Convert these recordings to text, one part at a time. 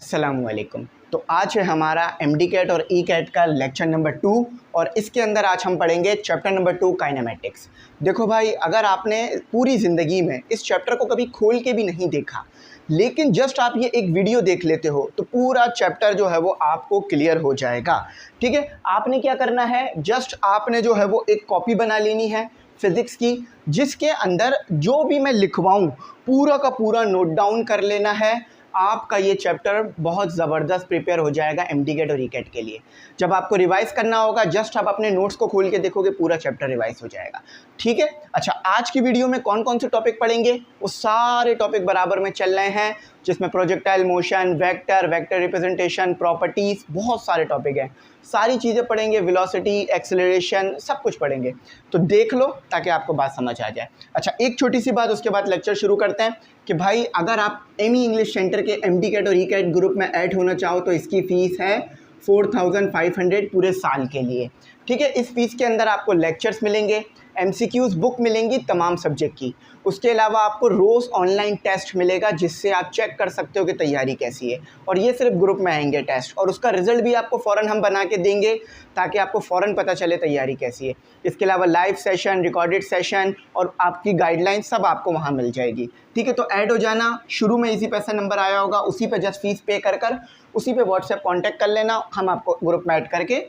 अस्सलामुअलैकुम। तो आज है हमारा एमडी कैट और ई कैट का लेक्चर नंबर 2 और इसके अंदर आज हम पढ़ेंगे चैप्टर नंबर 2 काइनेमेटिक्स। देखो भाई, अगर आपने पूरी ज़िंदगी में इस चैप्टर को कभी खोल के भी नहीं देखा, लेकिन जस्ट आप ये एक वीडियो देख लेते हो तो पूरा चैप्टर जो है वो आपको क्लियर हो जाएगा। ठीक है, आपने क्या करना है, जस्ट आपने जो है वो एक कॉपी बना लेनी है फिज़िक्स की, जिसके अंदर जो भी मैं लिखवाऊँ पूरा का पूरा नोट डाउन कर लेना है। आपका ये चैप्टर बहुत ज़बरदस्त प्रिपेयर हो जाएगा एमडी कैट और ई कैट के लिए। जब आपको रिवाइज़ करना होगा, जस्ट आप अपने नोट्स को खोल के देखोगे, पूरा चैप्टर रिवाइज़ हो जाएगा। ठीक है, अच्छा, आज की वीडियो में कौन कौन से टॉपिक पढ़ेंगे, वो सारे टॉपिक बराबर में चल रहे हैं, जिसमें projectile motion, vector representation, properties, बहुत सारे टॉपिक हैं। सारी चीज़ें पढ़ेंगे, वेलोसिटी, एक्सेलरेशन, सब कुछ पढ़ेंगे। तो देख लो ताकि आपको बात समझ आ जाए। अच्छा, एक छोटी सी बात, उसके बाद लेक्चर शुरू करते हैं कि भाई, अगर आप एमी इंग्लिश सेंटर के एमडी कैट और ई कैट ग्रुप में ऐड होना चाहो तो इसकी फ़ीस है 4500 पूरे साल के लिए। ठीक है, इस फीस के अंदर आपको लेक्चर्स मिलेंगे, एमसीक्यूज़ बुक मिलेंगी तमाम सब्जेक्ट की। उसके अलावा आपको रोज़ ऑनलाइन टेस्ट मिलेगा, जिससे आप चेक कर सकते हो कि तैयारी कैसी है। और ये सिर्फ ग्रुप में आएंगे टेस्ट, और उसका रिज़ल्ट भी आपको फ़ौरन हम बना के देंगे ताकि आपको फ़ौरन पता चले तैयारी कैसी है। इसके अलावा लाइव सेशन, रिकॉर्डेड सेशन और आपकी गाइडलाइन सब आपको वहाँ मिल जाएगी। ठीक है, तो ऐड हो जाना। शुरू में इसी पैसा नंबर आया होगा, उसी पे जस्ट फीस पे कर उसी पे व्हाट्सएप कांटेक्ट कर लेना। हम आपको ग्रुप में ऐड करके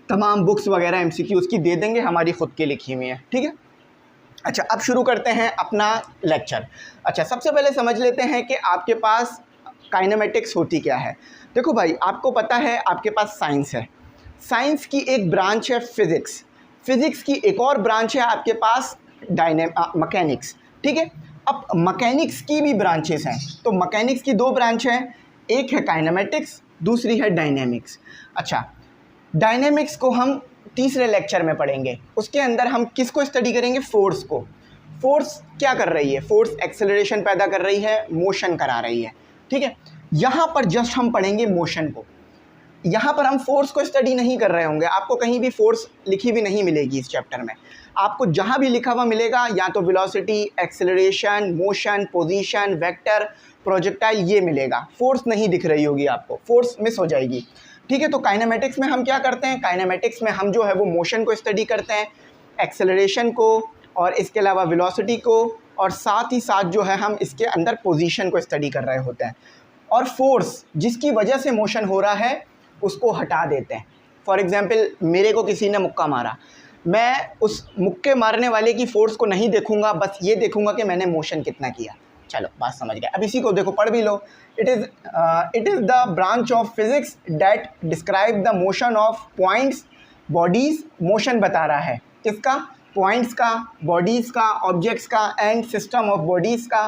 तमाम बुक्स वगैरह एमसीक्यूज़ की दे देंगे, हमारी खुद की लिखी हुई है। ठीक है, अच्छा, अब शुरू करते हैं अपना लेक्चर। अच्छा, सबसे पहले समझ लेते हैं कि आपके पास काइनेमेटिक्स होती क्या है। देखो भाई, आपको पता है आपके पास साइंस है, साइंस की एक ब्रांच है फिज़िक्स, फिज़िक्स की एक और ब्रांच है आपके पास मैकेनिक्स। ठीक है, अब मैकेनिक्स की भी ब्रांचेस हैं, तो मैकेनिक्स की दो ब्रांच हैं, एक है काइनेमेटिक्स, दूसरी है डायनेमिक्स। अच्छा, डायनेमिक्स को हम तीसरे लेक्चर में पढ़ेंगे। उसके अंदर हम किसको स्टडी करेंगे, फोर्स को। फोर्स क्या कर रही है, फोर्स एक्सेलरेशन पैदा कर रही है, मोशन करा रही है। ठीक है, यहाँ पर जस्ट हम पढ़ेंगे मोशन को, यहाँ पर हम फोर्स को स्टडी नहीं कर रहे होंगे। आपको कहीं भी फोर्स लिखी हुई नहीं मिलेगी इस चैप्टर में। आपको जहाँ भी लिखा हुआ मिलेगा या तो velocity, acceleration, motion, position, vector, projectile, ये मिलेगा। फोर्स नहीं दिख रही होगी आपको, फोर्स मिस हो जाएगी। ठीक है, तो काइनेमेटिक्स में हम क्या करते हैं, काइनेमेटिक्स में हम जो है वो मोशन को स्टडी करते हैं, एक्सेलरेशन को, और इसके अलावा वेलोसिटी को, और साथ ही साथ जो है हम इसके अंदर पोजीशन को स्टडी कर रहे होते हैं। और फोर्स जिसकी वजह से मोशन हो रहा है उसको हटा देते हैं। फॉर एग्जांपल, मेरे को किसी ने मुक्का मारा, मैं उस मुक्के मारने वाले की फ़ोर्स को नहीं देखूंगा, बस ये देखूंगा कि मैंने मोशन कितना किया। चलो, बात समझ गए। अब इसी को देखो, पढ़ भी लो। It is the branch of physics that describe the motion of points bodies. Motion बता रहा है किसका, पॉइंट्स का, बॉडीज़ का, ऑब्जेक्ट्स का, एंड सिस्टम ऑफ बॉडीज़ का,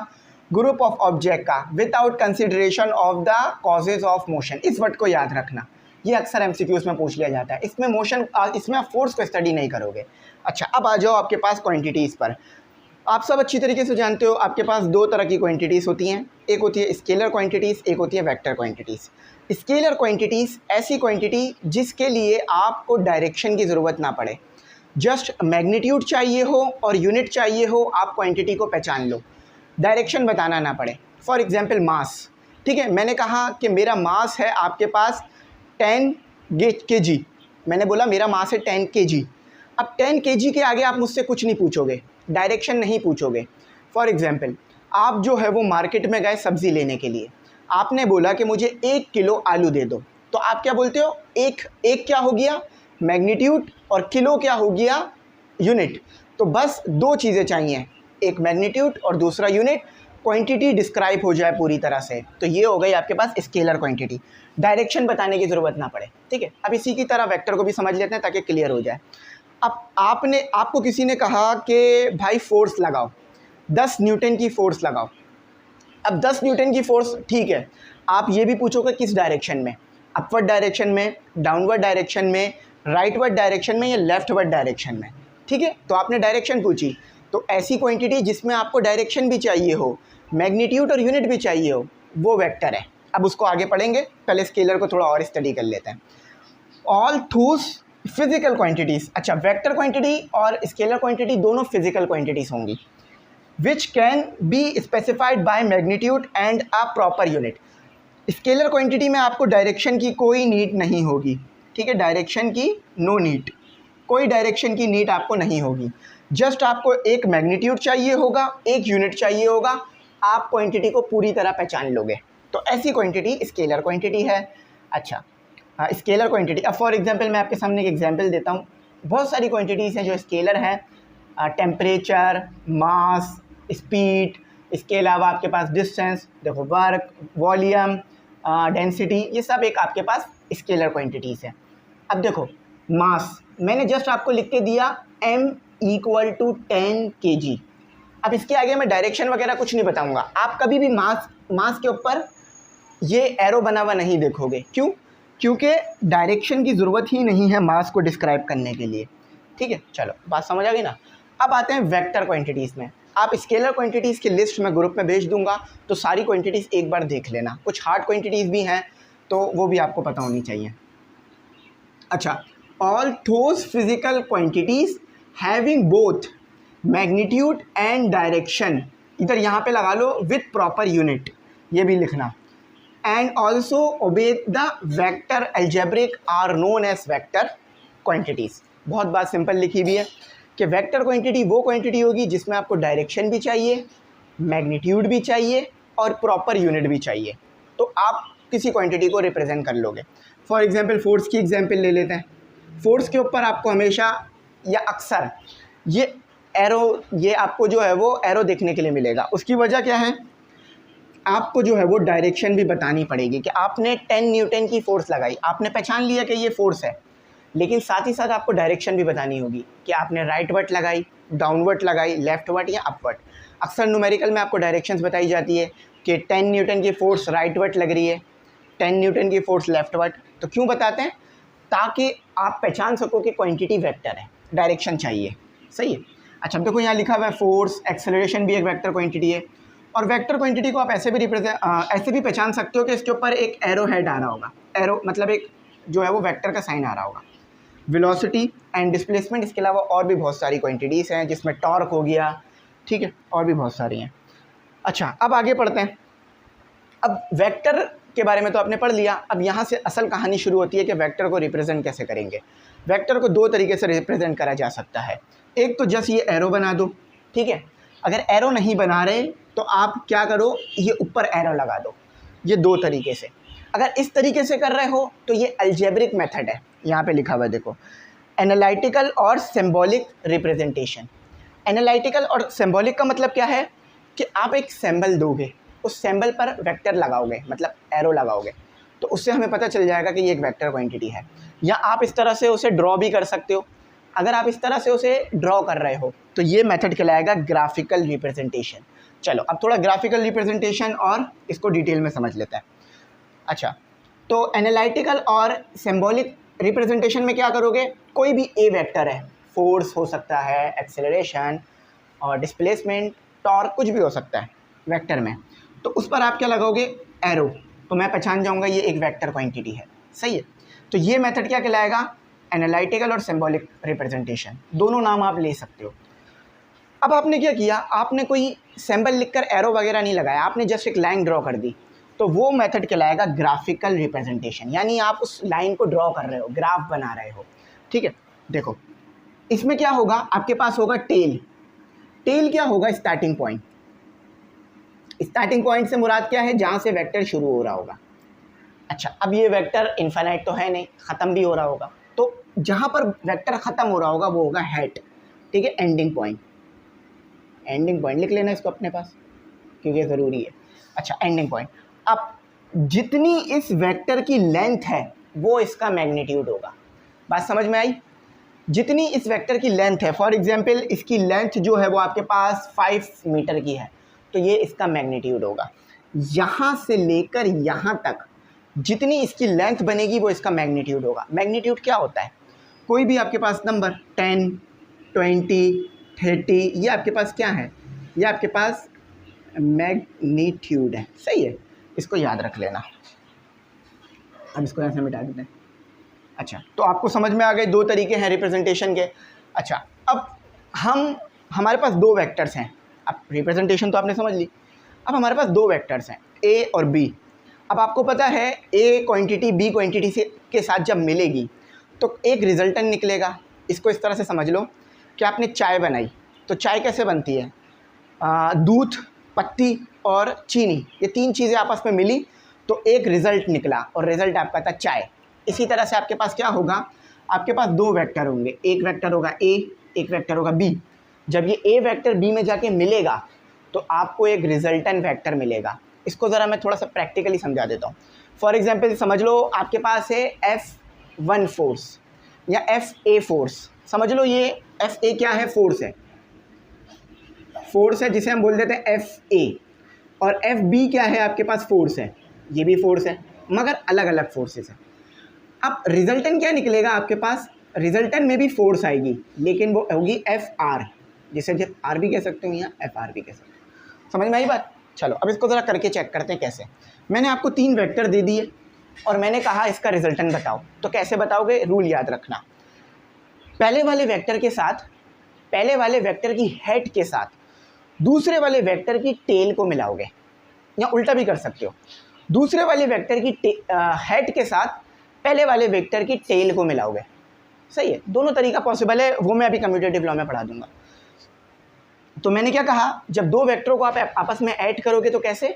ग्रुप ऑफ ऑब्जेक्ट का, without consideration of the causes of motion. इस वर्ड को याद रखना, ये अक्सर एमसीक्यूज़ में पूछ लिया जाता है। इसमें मोशन, इसमें आप फोर्स को स्टडी नहीं करोगे। अच्छा, अब आ जाओ आपके पास क्वांटिटीज़ पर। आप सब अच्छी तरीके से जानते हो आपके पास दो तरह की क्वांटिटीज़ होती हैं, एक होती है स्केलर क्वांटिटीज़, एक होती है वेक्टर क्वांटिटीज़। स्केलर क्वांटिटीज़ ऐसी क्वांटिटी जिसके लिए आपको डायरेक्शन की ज़रूरत ना पड़े, जस्ट मैग्नीट्यूड चाहिए हो और यूनिट चाहिए हो, आप क्वांटिटी को पहचान लो, डायरेक्शन बताना ना पड़े। फॉर एग्जांपल मास। ठीक है, मैंने कहा कि मेरा मास है आपके पास 10 kg, मैंने बोला मेरा मास है 10 kg। अब 10 kg के आगे आप मुझसे कुछ नहीं पूछोगे, डायरेक्शन नहीं पूछोगे। फॉर एग्जांपल, आप जो है वो मार्केट में गए सब्ज़ी लेने के लिए, आपने बोला कि मुझे 1 किलो आलू दे दो, तो आप क्या बोलते हो, एक क्या हो गया, मैग्नीट्यूड, और किलो क्या हो गया, यूनिट। तो बस दो चीज़ें चाहिए, एक मैग्नीट्यूड और दूसरा यूनिट, क्वांटिटी डिस्क्राइब हो जाए पूरी तरह से। तो ये हो गई आपके पास स्केलर क्वांटिटी, डायरेक्शन बताने की ज़रूरत ना पड़े। ठीक है, अब इसी की तरह वेक्टर को भी समझ लेते हैं ताकि क्लियर हो जाए। अब आपको किसी ने कहा कि भाई फोर्स लगाओ, 10 न्यूटन की फोर्स लगाओ। अब 10 न्यूटन की फोर्स, ठीक है, आप ये भी पूछोगे किस डायरेक्शन में, अपवर्ड डायरेक्शन में, डाउनवर्ड डायरेक्शन में, राइटवर्ड डायरेक्शन में, या लेफ्टवर्ड डायरेक्शन में। ठीक है, तो आपने डायरेक्शन पूछी, तो ऐसी क्वांटिटी जिसमें आपको डायरेक्शन भी चाहिए हो, मैग्नीट्यूड और यूनिट भी चाहिए हो, वो वेक्टर है। अब उसको आगे पढ़ेंगे, पहले स्केलर को थोड़ा और स्टडी कर लेते हैं। All those physical quantities. अच्छा, वेक्टर क्वांटिटी और स्केलर क्वांटिटी दोनों फिजिकल क्वांटिटीज़ होंगी, which can be specified by magnitude and a proper unit. Scalar quantity में आपको डायरेक्शन की कोई नीड नहीं होगी, ठीक है, डायरेक्शन की नो नीड, कोई डायरेक्शन की नीड आपको नहीं होगी। जस्ट आपको एक मैग्नीट्यूड चाहिए होगा, एक यूनिट चाहिए होगा, आप क्वांटिटी को पूरी तरह पहचान लोगे। तो ऐसी क्वांटिटी स्केलर क्वांटिटी है। अच्छा, स्केलर क्वांटिटी, अब फॉर एग्जांपल मैं आपके सामने एक एग्जांपल देता हूँ। बहुत सारी क्वांटिटीज़ हैं जो स्केलर हैं, टेम्परेचर, मास, स्पीड, इसके अलावा आपके पास डिस्टेंस, देखो वर्क, वॉल्यूम, डेंसिटी, ये सब एक आपके पास स्केलर क्वांटिटीज़ हैं। अब देखो मास, मैंने जस्ट आपको लिख के दिया m = 10 kg। अब इसके आगे मैं डायरेक्शन वगैरह कुछ नहीं बताऊंगा। आप कभी भी मास के ऊपर ये एरो बना हुआ नहीं देखोगे। क्यों? क्योंकि डायरेक्शन की ज़रूरत ही नहीं है मास को डिस्क्राइब करने के लिए, ठीक है। चलो बात समझ आ गई ना। अब आते हैं वेक्टर क्वांटिटीज़ में। आप स्केलर क्वांटिटीज़ की लिस्ट मैं ग्रुप में भेज दूंगा, तो सारी क्वांटिटीज़ एक बार देख लेना। कुछ हार्ड क्वांटिटीज़ भी हैं तो वो भी आपको पता होनी चाहिए। अच्छा, all those physical quantities having both magnitude and direction, इधर यहाँ पे लगा लो विथ प्रॉपर यूनिट, ये भी लिखना। And also obey the vector algebraic are known as vector quantities. बहुत बात सिंपल लिखी हुई है कि वेक्टर क्वांटिटी वो क्वांटिटी होगी जिसमें आपको डायरेक्शन भी चाहिए, मैग्नीट्यूड भी चाहिए और प्रॉपर यूनिट भी चाहिए, तो आप किसी क्वांटिटी को रिप्रेजेंट कर लोगे। फॉर एग्जांपल फोर्स की एग्जांपल ले लेते हैं। फोर्स के ऊपर आपको हमेशा या अक्सर ये एरो, ये आपको जो है वो एरो देखने के लिए मिलेगा। उसकी वजह क्या है? आपको जो है वो डायरेक्शन भी बतानी पड़ेगी कि आपने 10 न्यूटन की फोर्स लगाई, आपने पहचान लिया कि ये फोर्स है, लेकिन साथ ही साथ आपको डायरेक्शन भी बतानी होगी कि आपने राइट वर्ड लगाई, डाउनवर्ड लगाई, लेफ्ट वर्ड या अपवर्ड। अक्सर न्यूमेरिकल में आपको डायरेक्शंस बताई जाती है कि 10 न्यूटन की फोर्स राइट वर्ड लग रही है, 10 न्यूटन की फोर्स लेफ्ट वर्ड। तो क्यों बताते हैं? ताकि आप पहचान सको कि क्वांटिटी वेक्टर है, डायरेक्शन चाहिए, सही है। अच्छा, अब देखो यहाँ लिखा हुआ है फोर्स, एक्सेलरेशन भी एक वेक्टर क्वांटिटी है। और वेक्टर क्वांटिटी को आप ऐसे भी पहचान सकते हो कि इसके ऊपर एक एरो हेड आ रहा होगा। एरो मतलब एक जो है वो वेक्टर का साइन आ रहा होगा। वेलोसिटी एंड डिस्प्लेसमेंट, इसके अलावा और भी बहुत सारी क्वांटिटीज़ हैं जिसमें टॉर्क हो गया, ठीक है, और भी बहुत सारी हैं। अच्छा, अब आगे पढ़ते हैं। अब वेक्टर के बारे में तो आपने पढ़ लिया। अब यहाँ से असल कहानी शुरू होती है कि वेक्टर को रिप्रेजेंट कैसे करेंगे। वेक्टर को दो तरीके से रिप्रेजेंट करा जा सकता है। एक तो जस्ट ये एरो बना दो, ठीक है। अगर एरो नहीं बना रहे तो आप क्या करो, ये ऊपर एरो लगा दो, ये दो तरीके से। अगर इस तरीके से कर रहे हो तो ये अलजेब्रिक मेथड है, यहाँ पे लिखा हुआ है देखो, एनालिटिकल और सिंबॉलिक रिप्रेजेंटेशन। एनालिटिकल और सिंबॉलिक का मतलब क्या है कि आप एक सिंबल दोगे, उस सिंबल पर वेक्टर लगाओगे, मतलब एरो लगाओगे, तो उससे हमें पता चल जाएगा कि ये एक वेक्टर क्वांटिटी है। या आप इस तरह से उसे ड्रॉ भी कर सकते हो। अगर आप इस तरह से उसे ड्रॉ कर रहे हो तो ये मेथड कहलाएगा ग्राफिकल रिप्रेजेंटेशन। चलो अब थोड़ा ग्राफिकल रिप्रेजेंटेशन और इसको डिटेल में समझ लेते हैं। अच्छा, तो एनालिटिकल और सिंबॉलिक रिप्रेजेंटेशन में क्या करोगे, कोई भी ए वेक्टर है, फोर्स हो सकता है, एक्सेलरेशन और डिस्प्लेसमेंट, टॉर्क, कुछ भी हो सकता है वेक्टर में, तो उस पर आप क्या लगाओगे, एरो, तो मैं पहचान जाऊंगा ये एक वेक्टर क्वांटिटी है, सही है। तो ये मेथड क्या कहलाएगा, एनालिटिकल और सिंबॉलिक रिप्रेजेंटेशन, दोनों नाम आप ले सकते हो। अब आपने क्या किया, आपने कोई सिंबल लिखकर एरो वगैरह नहीं लगाया, आपने जस्ट एक लाइन ड्रॉ कर दी, तो वो मेथड कहलाएगा ग्राफिकल रिप्रेजेंटेशन, यानी आप उस लाइन को ड्रॉ कर रहे हो, ग्राफ बना रहे हो, ठीक है। देखो इसमें क्या होगा, आपके पास होगा टेल। टेल क्या होगा, स्टार्टिंग पॉइंट। स्टार्टिंग पॉइंट से मुराद क्या है, जहाँ से वेक्टर शुरू हो रहा होगा। अच्छा, अब ये वेक्टर इनफाइनाइट तो है नहीं, ख़त्म भी हो रहा होगा, तो जहाँ पर वेक्टर ख़त्म हो रहा होगा वो होगा हेड, ठीक है, एंडिंग पॉइंट। एंडिंग पॉइंट लिख लेना इसको अपने पास क्योंकि ज़रूरी है। अच्छा, एंडिंग पॉइंट। अब जितनी इस वेक्टर की लेंथ है वो इसका मैग्नीट्यूड होगा। बात समझ में आई? जितनी इस वेक्टर की लेंथ है, फॉर एग्जांपल इसकी लेंथ जो है वो आपके पास 5 मीटर की है, तो ये इसका मैग्नीट्यूड होगा। यहाँ से लेकर यहाँ तक जितनी इसकी लेंथ बनेगी वो इसका मैग्नीट्यूड होगा। मैग्नीट्यूड क्या होता है, कोई भी आपके पास नंबर 10, 20, 30, ये आपके पास क्या है, ये आपके पास मैग्नीट्यूड है, सही है, इसको याद रख लेना। अब इसको ऐसे मिटा देते हैं। अच्छा, तो आपको समझ में आ गए, दो तरीके हैं रिप्रेजेंटेशन के। अच्छा, अब हमारे पास दो वेक्टर्स हैं। अब रिप्रेजेंटेशन तो आपने समझ ली। अब हमारे पास दो वेक्टर्स हैं, ए और बी। अब आपको पता है ए क्वांटिटी बी क्वांटिटी से के साथ जब मिलेगी तो एक रिजल्टेंट निकलेगा। इसको इस तरह से समझ लो कि आपने चाय बनाई, तो चाय कैसे बनती है? दूध, पत्ती और चीनी, ये 3 चीज़ें आपस में मिली तो एक रिज़ल्ट निकला और रिज़ल्ट आपका था चाय। इसी तरह से आपके पास क्या होगा, आपके पास 2 वेक्टर होंगे, एक वेक्टर होगा ए, एक वेक्टर होगा बी। जब ये ए वेक्टर बी में जाके मिलेगा तो आपको एक रिजल्टेंट वेक्टर मिलेगा। इसको ज़रा मैं थोड़ा सा प्रैक्टिकली समझा देता हूँ। फॉर एग्जांपल समझ लो आपके पास है F1 फोर्स या FA फोर्स। समझ लो ये FA क्या है? फोर्स है, फोर्स है जिसे हम बोल देते हैं FA। और FB क्या है? आपके पास फोर्स है, ये भी फोर्स है मगर अलग अलग फोर्सेस है। अब रिजल्टेंट क्या निकलेगा आपके पास? रिजल्टेंट में भी फोर्स आएगी लेकिन वो होगी FR, जिसे जब R भी कह सकते हो या FR भी कह सकते हो। समझ में आई बात? चलो अब इसको ज़रा करके चेक करते हैं कैसे। मैंने आपको 3 वेक्टर दे दिए और मैंने कहा इसका रिजल्टेंट बताओ। तो कैसे बताओगे? रूल याद रखना, पहले वाले वेक्टर के साथ, पहले वाले वेक्टर की हेड के साथ दूसरे वाले वेक्टर की टेल को मिलाओगे, या उल्टा भी कर सकते हो, दूसरे वाले वेक्टर की हेड के साथ पहले वाले वेक्टर की टेल को मिलाओगे। सही है, दोनों तरीका पॉसिबल है, वो मैं अभी कम्यूटेटिव लॉ में पढ़ा दूंगा। तो मैंने क्या कहा, जब 2 वेक्टरों को आप आपस में ऐड करोगे तो कैसे?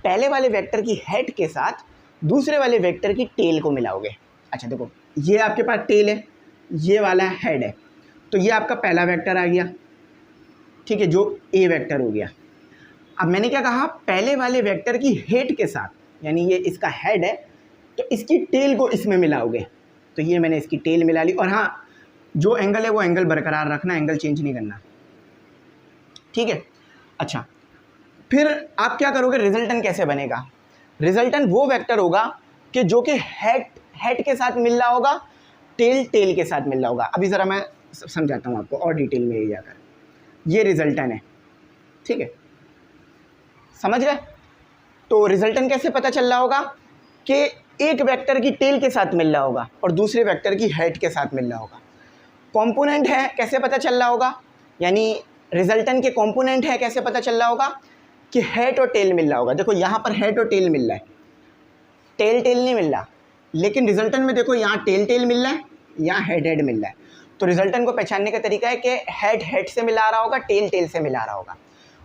पहले वाले वेक्टर की हेड के साथ दूसरे वाले वेक्टर की टेल को मिलाओगे। अच्छा देखो, ये आपके पास टेल है, ये वाला हेड है, तो ये आपका पहला वेक्टर आ गया, ठीक है, जो ए वेक्टर हो गया। अब मैंने क्या कहा, पहले वाले वेक्टर की हेड के साथ, यानी ये इसका हेड है तो इसकी टेल को इसमें मिलाओगे। तो ये मैंने इसकी टेल मिला ली, और हाँ जो एंगल है वो एंगल बरकरार रखना, एंगल चेंज नहीं करना, ठीक है। अच्छा फिर आप क्या करोगे, रिजल्टेंट कैसे बनेगा? रिजल्टेंट वो वेक्टर होगा कि जो कि हेड के साथ मिल रहा होगा, टेल के साथ मिल रहा होगा। अभी ज़रा मैं समझाता हूँ आपको और डिटेल में जाकर। ये रिजल्टेंट है, ठीक है, समझ गए? तो रिजल्टेंट कैसे पता चल रहा होगा कि एक वेक्टर की टेल के साथ मिल रहा होगा और दूसरे वेक्टर की हेड के साथ मिल रहा होगा। कंपोनेंट है, कैसे पता चल रहा होगा? यानी रिजल्टेंट के कंपोनेंट है, कैसे पता चल रहा होगा? कि हेड और टेल मिल रहा होगा। देखो यहाँ पर हेड और टेल मिल रहा है, टेल नहीं मिल रहा, लेकिन रिजल्टेंट में देखो यहाँ टेल मिल रहा है, यहाँ हेड मिल रहा है। तो रिजल्टेंट को पहचानने का तरीका है कि हेड से मिला रहा होगा, टेल से मिला रहा होगा।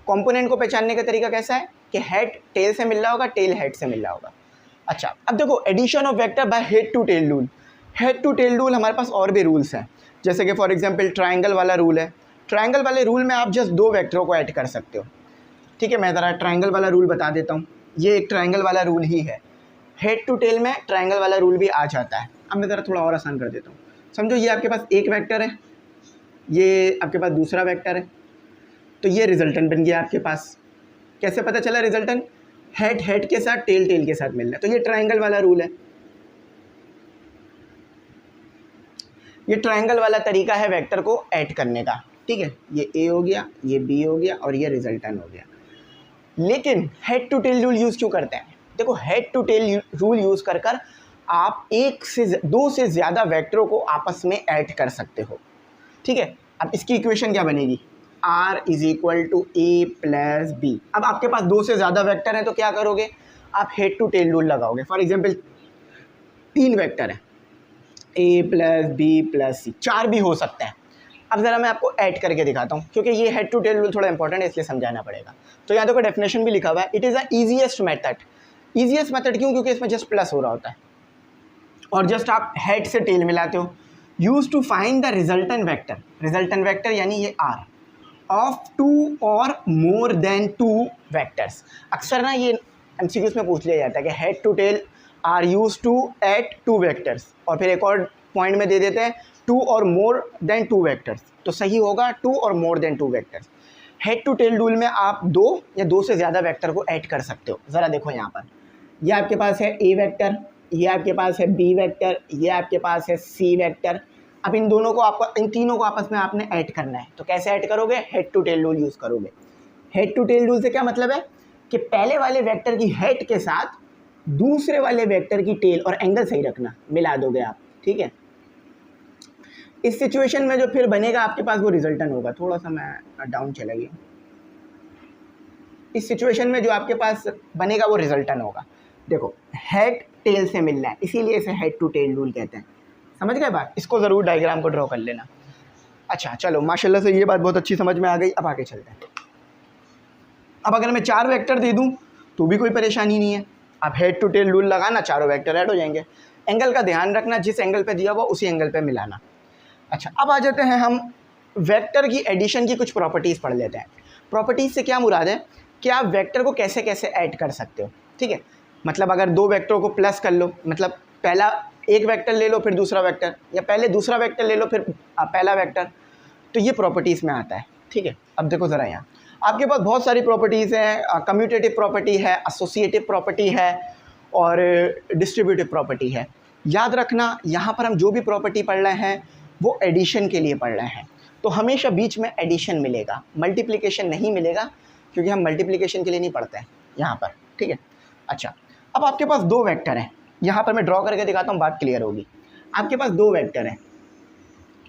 कंपोनेंट को पहचानने का तरीका कैसा है कि हेड टेल से मिल रहा होगा, टेल हेड से मिल रहा होगा। अच्छा अब देखो, addition of vector by head to tail rule. Head to tail rule हमारे पास और भी रूल्स हैं, जैसे कि फॉर एग्जांपल ट्रायंगल वाला रूल है। ट्रायंगल वाले रूल में आप जस्ट 2 वेक्टरों को ऐड कर सकते हो, ठीक है। मैं ज़रा ट्रायंगल वाला रूल बता देता हूँ, ये एक ट्रायंगल वाला रूल ही है। हेड टू टेल में ट्रायंगल वाला रूल भी आ जाता है। अब मैं ज़रा थोड़ा और आसान कर देता हूँ। समझो ये आपके पास एक वेक्टर है, ये आपके पास दूसरा वेक्टर है, तो ये रिजल्टेंट बन गया आपके पास। कैसे पता चला रिजल्टेंट? हेड के साथ टेल के साथ मिल रहा है, तो ये ट्रायंगल वाला रूल है। ये ट्रायंगल वाला तरीका है वेक्टर को ऐड करने का, ठीक है। ये ए हो गया, ये बी हो गया और ये रिजल्टेंट हो गया। लेकिन head to tail rule use क्यों करते हैं? देखो, head to tail rule use कर आप 1 से 2 से ज़्यादा वेक्टरों को आपस में ऐड कर सकते हो, ठीक है। अब इसकी इक्वेशन क्या बनेगी? R = A + B। अब आपके पास 2 से ज़्यादा वेक्टर हैं तो क्या करोगे? आप हेड टू टेल रूल लगाओगे। फॉर एग्जांपल 3 वेक्टर हैं, A + B + C, 4 भी हो सकता है। अब ज़रा मैं आपको ऐड करके दिखाता हूँ, क्योंकि ये हेड टू टेल रूल थोड़ा इंपॉर्टेंट है, इसलिए समझाना पड़ेगा। तो यहाँ देखो डेफिनेशन भी लिखा हुआ है, it is the easiest method. Easiest method क्यों? क्योंकि इसमें जस्ट प्लस हो रहा होता है और जस्ट आप हेड से टेल मिलाते हो। Use to find the resultant vector, resultant vector यानी ये R ऑफ 2 और मोर देन 2 वेक्टर्स। अक्सर ना ये MCQs में पूछ लिया जाता है कि head to tail are use to add 2 vectors, और फिर एक और पॉइंट में दे देते हैं 2 और मोर देन 2 वेक्टर्स। तो सही होगा 2 और more than 2 vectors. Head to tail rule में आप 2 या 2 से ज़्यादा वेक्टर को ऐड कर सकते हो। ज़रा देखो यहाँ पर, ये आपके पास है A वेक्टर, ये आपके पास है B वेक्टर, ये आपके पास है C वेक्टर। अब इन दोनों को आपको, इन तीनों को आपस में आपने ऐड करना है। तो कैसे ऐड करोगे? Head to tail rule use करोगे। हेड टू टेल रूल से क्या मतलब है कि पहले वाले वेक्टर की हेड के साथ दूसरे वाले वेक्टर की टेल, और एंगल सही रखना, मिला दोगे आप, ठीक है। इस सिचुएशन में जो फिर बनेगा आपके पास वो रिजल्टेंट होगा। थोड़ा सा मैं डाउन चला गया। इस सिचुएशन में जो आपके पास बनेगा वो रिजल्टेंट होगा। देखो हेड टेल से मिल रहा है, इसीलिए इसे हेड टू टेल रूल कहते हैं। समझ गए बात? इसको ज़रूर डायग्राम को ड्रॉ कर लेना। अच्छा चलो, माशाल्लाह से ये बात बहुत अच्छी समझ में आ गई। अब आगे चलते हैं। अब अगर मैं 4 वेक्टर दे दूं तो भी कोई परेशानी नहीं है। अब हेड टू टेल रूल लगाना, चारों वेक्टर ऐड हो जाएंगे। एंगल का ध्यान रखना, जिस एंगल पे दिया हुआ उसी एंगल पे मिलाना। अच्छा अब आ जाते हैं हम वेक्टर की एडिशन की कुछ प्रॉपर्टीज़ पढ़ लेते हैं। प्रॉपर्टीज़ से क्या मुराद है कि आप वेक्टर को कैसे कैसे ऐड कर सकते हो। ठीक है, मतलब अगर 2 वेक्टर को प्लस कर लो, मतलब पहला एक वेक्टर ले लो फिर दूसरा वेक्टर, या पहले दूसरा वेक्टर ले लो फिर पहला वेक्टर, तो ये प्रॉपर्टीज़ में आता है। ठीक है, अब देखो ज़रा यहाँ आपके पास बहुत सारी प्रॉपर्टीज़ हैं। कम्यूटेटिव प्रॉपर्टी है, एसोसिएटिव प्रॉपर्टी है और डिस्ट्रीब्यूटिव प्रॉपर्टी है। याद रखना यहाँ पर हम जो भी प्रॉपर्टी पढ़ रहे हैं वो एडिशन के लिए पढ़ रहे हैं, तो हमेशा बीच में एडिशन मिलेगा, मल्टीप्लिकेशन नहीं मिलेगा, क्योंकि हम मल्टीप्लिकेशन के लिए नहीं पढ़ते हैं यहाँ पर। ठीक है, अच्छा अब आपके पास 2 वेक्टर हैं, यहाँ पर मैं ड्रॉ करके दिखाता हूँ, बात क्लियर होगी। आपके पास 2 वेक्टर हैं,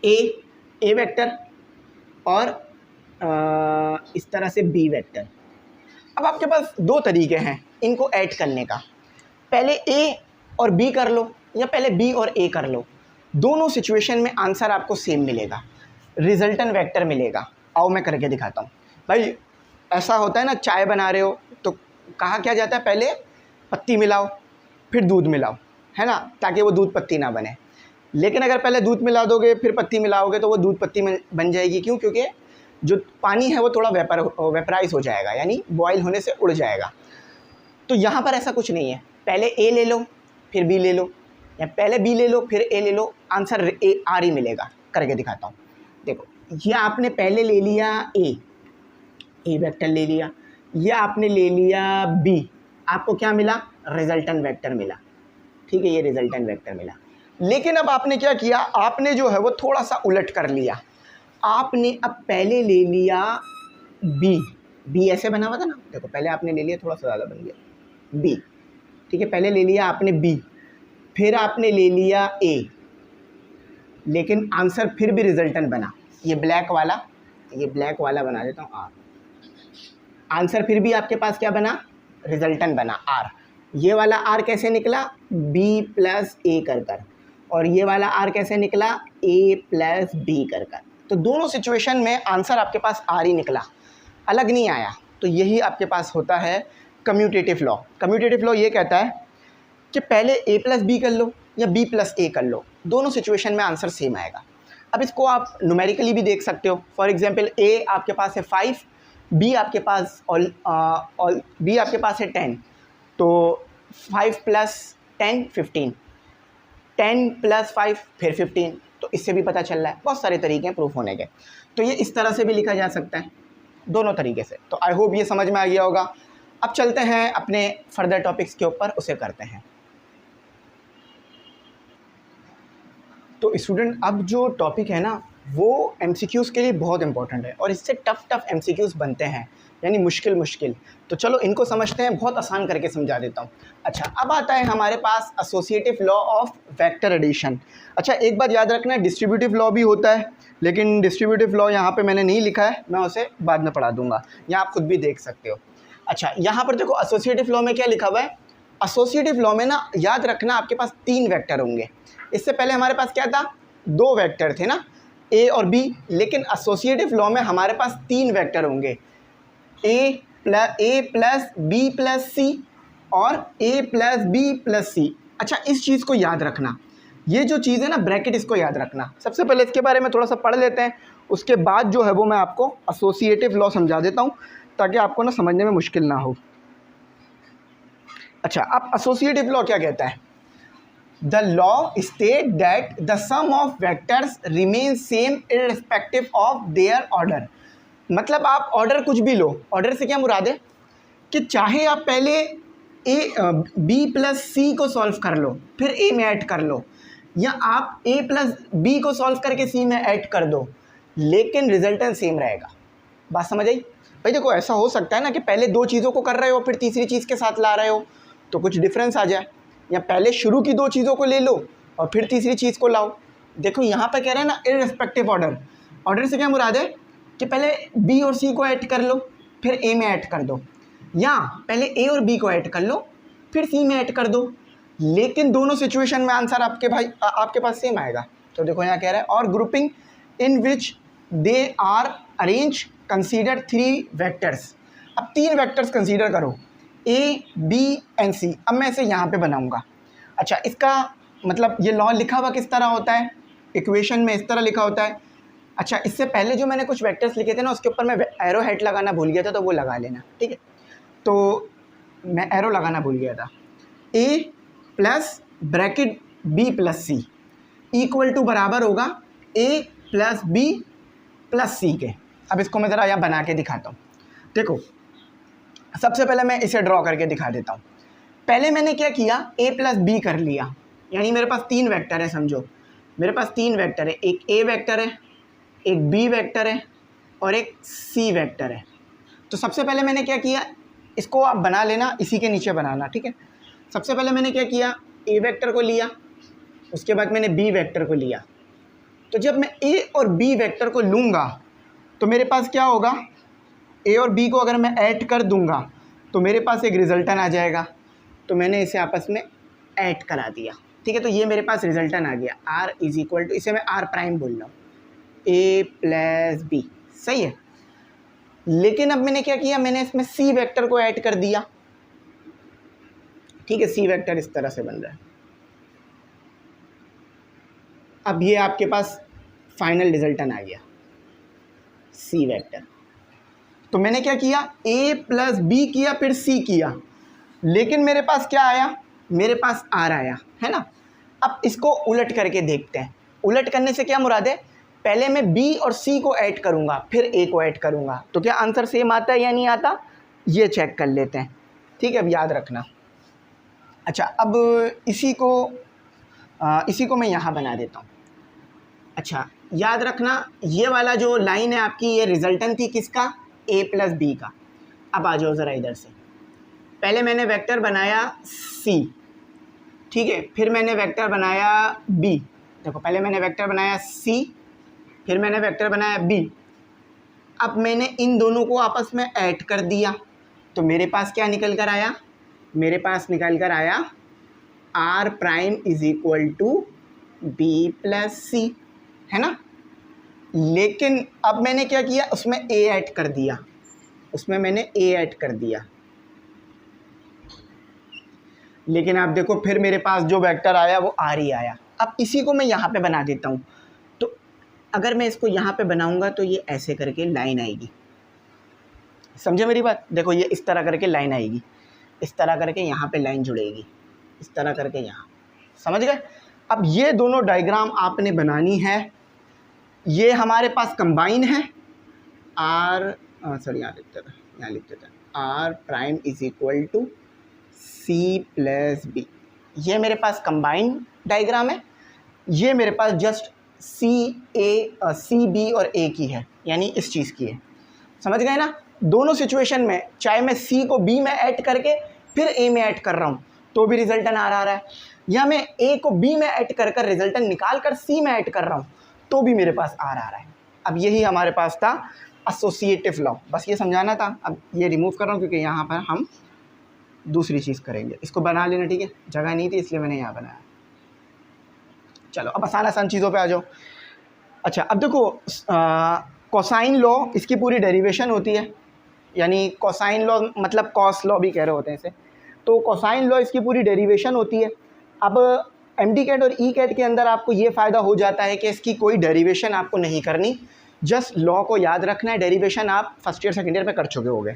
ए वेक्टर और इस तरह से बी वेक्टर। अब आपके पास 2 तरीके हैं इनको ऐड करने का, पहले ए और बी कर लो या पहले बी और ए कर लो। दोनों सिचुएशन में आंसर आपको सेम मिलेगा, रिजल्टेंट वेक्टर मिलेगा। आओ मैं करके दिखाता हूँ। भाई ऐसा होता है ना, चाय बना रहे हो तो कहा क्या जाता है, पहले पत्ती मिलाओ फिर दूध मिलाओ, है ना, ताकि वो दूध पत्ती ना बने। लेकिन अगर पहले दूध मिला दोगे फिर पत्ती मिलाओगे तो वो दूध पत्ती बन जाएगी। क्यों? क्योंकि जो पानी है वो थोड़ा वेपराइज हो जाएगा, यानी बॉयल होने से उड़ जाएगा। तो यहाँ पर ऐसा कुछ नहीं है, पहले ए ले लो फिर बी ले लो, या पहले बी ले लो फिर ए ले लो, आंसर ए आर ही मिलेगा। करके दिखाता हूँ। देखो ये आपने पहले ले लिया ए वेक्टर ले लिया, ये आपने ले लिया बी, आपको क्या मिला, रिजल्टेंट वेक्टर मिला। ठीक है, ये रिजल्टेंट वेक्टर मिला। लेकिन अब आपने क्या किया, आपने जो है वो थोड़ा सा उलट कर लिया। आपने अब पहले ले लिया बी ऐसे बना हुआ था ना, देखो पहले आपने ले लिया, थोड़ा सा ज़्यादा बन गया बी। ठीक है, पहले ले लिया आपने बी, फिर आपने ले लिया ए, लेकिन आंसर फिर भी रिजल्टेंट बना। ये ब्लैक वाला बना देता हूँ आर। आंसर फिर भी आपके पास क्या बना, रिजल्टेंट बना आर। ये वाला आर कैसे निकला, बी प्लस ए कर, और ये वाला आर कैसे निकला, ए प्लस बी कर। तो दोनों सिचुएशन में आंसर आपके पास आर ही निकला, अलग नहीं आया। तो यही आपके पास होता है कम्यूटेटिव लॉ। कम्यूटेटिव लॉ ये कहता है कि पहले ए प्लस बी कर लो या बी प्लस ए कर लो, दोनों सिचुएशन में आंसर सेम आएगा। अब इसको आप न्यूमेरिकली भी देख सकते हो। फॉर एग्जांपल ए आपके पास है 5, बी आपके पास है 10, तो 5 प्लस 10 15, 10 प्लस 5 फिर 15। तो इससे भी पता चल रहा है, बहुत सारे तरीके हैं प्रूफ होने के। तो ये इस तरह से भी लिखा जा सकता है, दोनों तरीके से। तो आई होप ये समझ में आ गया होगा। अब चलते हैं अपने फर्दर टॉपिक्स के ऊपर, उसे करते हैं। तो स्टूडेंट अब जो टॉपिक है ना वो MCQs के लिए बहुत इंपॉर्टेंट है, और इससे टफ MCQs बनते हैं, यानी मुश्किल। तो चलो इनको समझते हैं, बहुत आसान करके समझा देता हूँ। अच्छा अब आता है हमारे पास associative law of vector addition. अच्छा एक बात याद रखना, डिस्ट्रीब्यूटिव लॉ भी होता है, लेकिन डिस्ट्रीब्यूटिव लॉ यहाँ पे मैंने नहीं लिखा है, मैं उसे बाद में पढ़ा दूँगा, यहाँ आप खुद भी देख सकते हो। अच्छा यहाँ पर देखो एसोसिएटिव लॉ में क्या लिखा हुआ है। एसोसिएटिव लॉ में ना याद रखना आपके पास 3 वेक्टर होंगे। इससे पहले हमारे पास क्या था, 2 वेक्टर थे ना, ए और बी, लेकिन एसोसिएटिव लॉ में हमारे पास 3 वेक्टर होंगे, ए प्लस बी प्लस सी और ए प्लस बी प्लस सी। अच्छा इस चीज़ को याद रखना, ये जो चीज़ है ना ब्रैकेट, इसको याद रखना। सबसे पहले इसके बारे में थोड़ा सा पढ़ लेते हैं, उसके बाद जो है वो मैं आपको एसोसिएटिव लॉ समझा देता हूँ, ताकि आपको ना समझने में मुश्किल ना हो। अच्छा अब एसोसिएटिव लॉ क्या कहता है, the law state that the sum of vectors remain same irrespective of their order. मतलब आप ऑर्डर कुछ भी लो, ऑर्डर से क्या मुराद है कि चाहे आप पहले बी प्लस सी को सॉल्व कर लो फिर ए में ऐड कर लो, या आप ए प्लस बी को सॉल्व करके सी में ऐड कर दो, लेकिन रिजल्टेंट सेम रहेगा। बात समझ आई? भाई देखो ऐसा हो सकता है ना कि पहले 2 चीज़ों को कर रहे हो फिर तीसरी चीज़ के साथ ला रहे हो तो कुछ डिफरेंस आ जाए, या पहले शुरू की 2 चीज़ों को ले लो और फिर तीसरी चीज़ को लाओ। देखो यहाँ पर कह रहे हैं ना इररिस्पेक्टिव ऑर्डर। ऑर्डर से क्या मुराद है कि पहले बी और सी को ऐड कर लो फिर ए में ऐड कर दो, या पहले ए और बी को ऐड कर लो फिर सी में ऐड कर दो, लेकिन दोनों सिचुएशन में आंसर आपके पास सेम आएगा। तो देखो यहाँ कह रहा है और grouping in which they are arrange consider 3 vectors. अब 3 वेक्टर्स कंसीडर करो, ए बी एंड सी। अब मैं इसे यहाँ पे बनाऊँगा। अच्छा, इसका मतलब ये लॉ लिखा हुआ किस तरह होता है, इक्वेशन में इस तरह लिखा होता है। अच्छा, इससे पहले जो मैंने कुछ वेक्टर्स लिखे थे ना, उसके ऊपर मैं एरो हेड लगाना भूल गया था, तो वो लगा लेना, ठीक है। तो मैं एरो लगाना भूल गया था। A plus bracket B plus C equal to बराबर होगा A plus B plus C के। अब इसको मैं ज़रा यहाँ बना के दिखाता हूँ। देखो, सबसे पहले मैं इसे ड्रॉ करके दिखा देता हूँ। पहले मैंने क्या किया, ए प्लस बी कर लिया, यानी मेरे पास 3 वेक्टर है। समझो मेरे पास 3 वेक्टर है, एक ए वेक्टर है, एक बी वेक्टर है और एक सी वेक्टर है। तो सबसे पहले मैंने क्या किया, इसको आप बना लेना, इसी के नीचे बनाना, ठीक है। सबसे पहले मैंने क्या किया, ए वेक्टर को लिया, उसके बाद मैंने बी वेक्टर को लिया। तो जब मैं ए और बी वेक्टर को लूँगा तो मेरे पास क्या होगा, ए और बी को अगर मैं ऐड कर दूँगा तो मेरे पास एक रिजल्टन आ जाएगा। तो मैंने इसे आपस में ऐड करा दिया, ठीक है। तो ये मेरे पास रिजल्टन आ गया, आर इज़ इक्वल टू, इसे मैं आर प्राइम बोल रहा हूँ, ए प्लस बी, सही है। लेकिन अब मैंने क्या किया, मैंने इसमें सी वेक्टर को ऐड कर दिया, ठीक है। सी वेक्टर इस तरह से बन रहा है। अब ये आपके पास फाइनल रिजल्टन आ गया, सी वेक्टर। तो मैंने क्या किया, ए प्लस बी किया, फिर सी किया, लेकिन मेरे पास क्या आया, मेरे पास आर आया, है ना। अब इसको उलट करके देखते हैं। उलट करने से क्या मुराद है, पहले मैं बी और सी को ऐड करूँगा, फिर ए को ऐड करूँगा, तो क्या आंसर सेम आता है या नहीं आता, ये चेक कर लेते हैं, ठीक है। अब याद रखना। अच्छा, अब इसी को मैं यहाँ बना देता हूँ। अच्छा, याद रखना, ये वाला जो लाइन है आपकी, ये रिजल्टन थी किसका, ए प्लस बी का। अब आ जाओ ज़रा इधर से। पहले मैंने वेक्टर बनाया सी, ठीक है, फिर मैंने वेक्टर बनाया बी। देखो, पहले मैंने वेक्टर बनाया सी, फिर मैंने वेक्टर बनाया बी। अब मैंने इन दोनों को आपस में ऐड कर दिया, तो मेरे पास क्या निकल कर आया, मेरे पास निकल कर आया R prime is equal to B plus C, है ना। लेकिन अब मैंने क्या किया, उसमें ए ऐड कर दिया, उसमें मैंने ए ऐड कर दिया। लेकिन आप देखो, फिर मेरे पास जो वेक्टर आया वो आर ही आया। अब इसी को मैं यहाँ पे बना देता हूँ। तो अगर मैं इसको यहाँ पे बनाऊँगा तो ये ऐसे करके लाइन आएगी, समझे मेरी बात। देखो, ये इस तरह करके लाइन आएगी, इस तरह करके यहाँ पे लाइन जुड़ेगी, इस तरह करके यहाँ, समझ गए। अब ये दोनों डायग्राम आपने बनानी है। ये हमारे पास कंबाइन है, आर सॉरी यहाँ लिखते थे R prime is equal to C plus B. ये मेरे पास कंबाइन डायग्राम है, ये मेरे पास जस्ट सी बी और ए की है, यानी इस चीज़ की है, समझ गए ना। दोनों सिचुएशन में चाहे मैं सी को बी में ऐड करके फिर ए में ऐड कर रहा हूँ तो भी रिजल्टन आ रहा है, या मैं ए को बी में ऐड कर रिजल्टन निकाल कर सी में ऐड कर रहा हूँ तो भी मेरे पास आ रहा है। अब यही हमारे पास था एसोसिएटिव लॉ, बस ये समझाना था। अब ये रिमूव कर रहा हूँ क्योंकि यहाँ पर हम दूसरी चीज़ करेंगे। इसको बना लेना, ठीक है, जगह नहीं थी इसलिए मैंने यहाँ बनाया। चलो, अब आसान चीज़ों पे आ जाओ। अच्छा, अब देखो, कोसाइन लॉ, इसकी पूरी डेरिवेशन होती है, यानी कोसाइन लॉ मतलब कॉस लॉ भी कह रहे होते हैं इसे। तो कोसाइन लॉ इसकी पूरी डेरिवेशन होती है। अब एमडी कैट और ई कैट के अंदर आपको ये फ़ायदा हो जाता है कि इसकी कोई डेरिवेशन आपको नहीं करनी, जस्ट लॉ को याद रखना है। डेरिवेशन आप फर्स्ट ईयर सेकेंड ईयर में कर चुके होगे,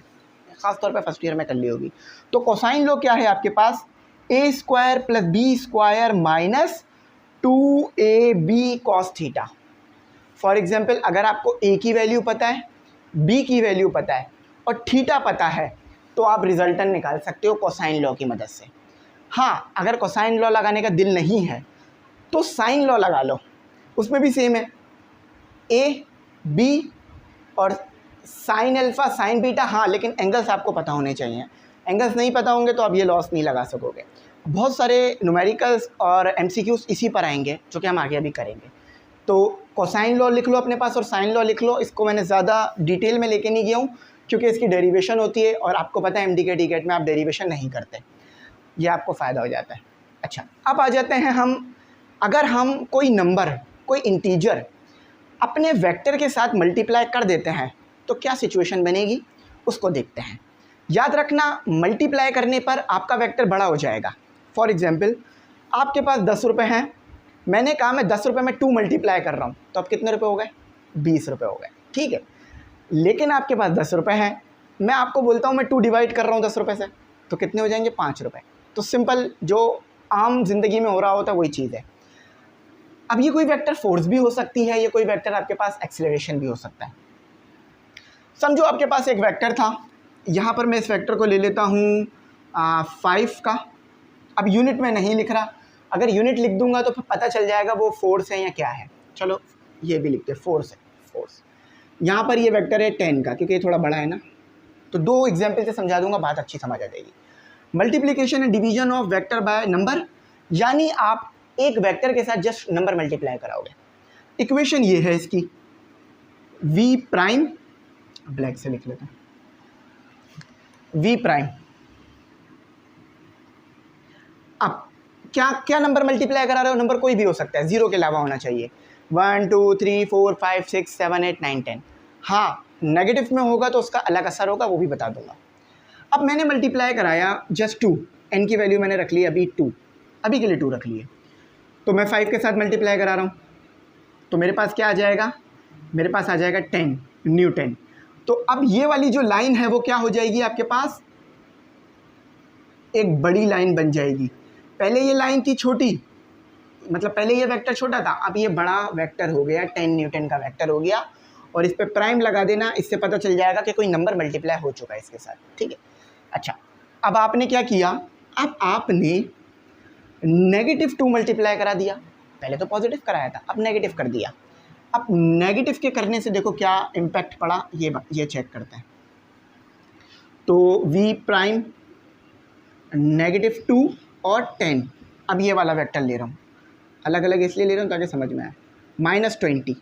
ख़ासतौर पे फर्स्ट ईयर में कर ली होगी। तो कोसाइन लॉ क्या है आपके पास, A square plus B square minus 2ab cos theta. For example, अगर आपको ए की वैल्यू पता है, बी की वैल्यू पता है और थीटा पता है तो आप रिजल्टन निकाल सकते हो कोसाइन लॉ की मदद से। हाँ, अगर कोसाइन लॉ लगाने का दिल नहीं है तो साइन लॉ लगा लो, उसमें भी सेम है, ए बी और साइन अल्फ़ा साइन बीटा। हाँ, लेकिन एंगल्स आपको पता होने चाहिए, एंगल्स नहीं पता होंगे तो आप ये लॉस नहीं लगा सकोगे। बहुत सारे न्यूमेरिकल्स और एमसीक्यूज इसी पर आएंगे जो कि हम आगे अभी करेंगे। तो कोसाइन लॉ लिख लो अपने पास और साइन लॉ लिख लो। इसको मैंने ज़्यादा डिटेल में लेके नहीं गया हूँ क्योंकि इसकी डेरिवेशन होती है और आपको पता है एमडी के डी कैट में आप डेरिवेशन नहीं करते। ये आपको फ़ायदा हो जाता है। अच्छा, अब आ जाते हैं हम, अगर हम कोई नंबर, कोई इंटीजर अपने वेक्टर के साथ मल्टीप्लाई कर देते हैं तो क्या सिचुएशन बनेगी, उसको देखते हैं। याद रखना, मल्टीप्लाई करने पर आपका वेक्टर बड़ा हो जाएगा। फॉर एग्जांपल, आपके पास 10 रुपये हैं, मैंने कहा मैं 10 रुपये में 2 मल्टीप्लाई कर रहा हूँ, तो अब कितने रुपये हो गए, 20 रुपये हो गए, ठीक है। लेकिन आपके पास 10 रुपये हैं, मैं आपको बोलता हूँ मैं 2 डिवाइड कर रहा हूँ 10 रुपये से, तो कितने हो जाएंगे, 5 रुपये। तो सिंपल, जो आम जिंदगी में हो रहा होता है वही चीज़ है। अब ये कोई वेक्टर फोर्स भी हो सकती है, ये कोई वेक्टर आपके पास एक्सेलरेशन भी हो सकता है। समझो आपके पास एक वेक्टर था, यहाँ पर मैं इस वेक्टर को ले लेता हूँ 5 का। अब यूनिट में नहीं लिख रहा, अगर यूनिट लिख दूंगा तो पता चल जाएगा वो फोर्स है या क्या है। चलो ये भी लिखते हैं, फोर्स है, फोर्स। यहाँ पर ये वेक्टर है 10 का, क्योंकि ये थोड़ा बड़ा है ना, तो 2 एग्जाम्पल से समझा दूंगा, बात अच्छी समझ आ जाएगी। Multiplication and division of vector by number, यानी आप एक वेक्टर के साथ जस्ट नंबर मल्टीप्लाई कराओगे। इक्वेशन ये है इसकी, v प्राइम, ब्लैक से लिख लेते हैं, v प्राइम। अब क्या क्या नंबर मल्टीप्लाई करा रहे हो, नंबर कोई भी हो सकता है, 0 के अलावा होना चाहिए। 1 2 3 4 5 6 7 8 9 10। हाँ, नेगेटिव में होगा तो उसका अलग असर होगा, वो भी बता दूंगा। अब मैंने मल्टीप्लाई कराया जस्ट 2, n की वैल्यू मैंने रख ली अभी 2, अभी के लिए 2 रख लिए, तो मैं 5 के साथ मल्टीप्लाई करा रहा हूँ, तो मेरे पास क्या आ जाएगा, मेरे पास आ जाएगा 10 न्यूटन। तो अब ये वाली जो लाइन है वो क्या हो जाएगी, आपके पास एक बड़ी लाइन बन जाएगी। पहले ये लाइन थी छोटी, मतलब पहले ये वेक्टर छोटा था, अब ये बड़ा वेक्टर हो गया, 10 न्यूटन का वेक्टर हो गया, और इस पर प्राइम लगा देना, इससे पता चल जाएगा कि कोई नंबर मल्टीप्लाई हो चुका है इसके साथ, ठीक है। अच्छा, अब आपने क्या किया, अब आपने -2 मल्टीप्लाई करा दिया, पहले तो पॉजिटिव कराया था, अब नेगेटिव कर दिया। अब नेगेटिव के करने से देखो क्या इम्पैक्ट पड़ा, ये चेक करते हैं। तो v प्राइम -2 और 10, अब ये वाला वेक्टर ले रहा हूँ, अलग अलग इसलिए ले रहा हूँ ताकि समझ में आए, -20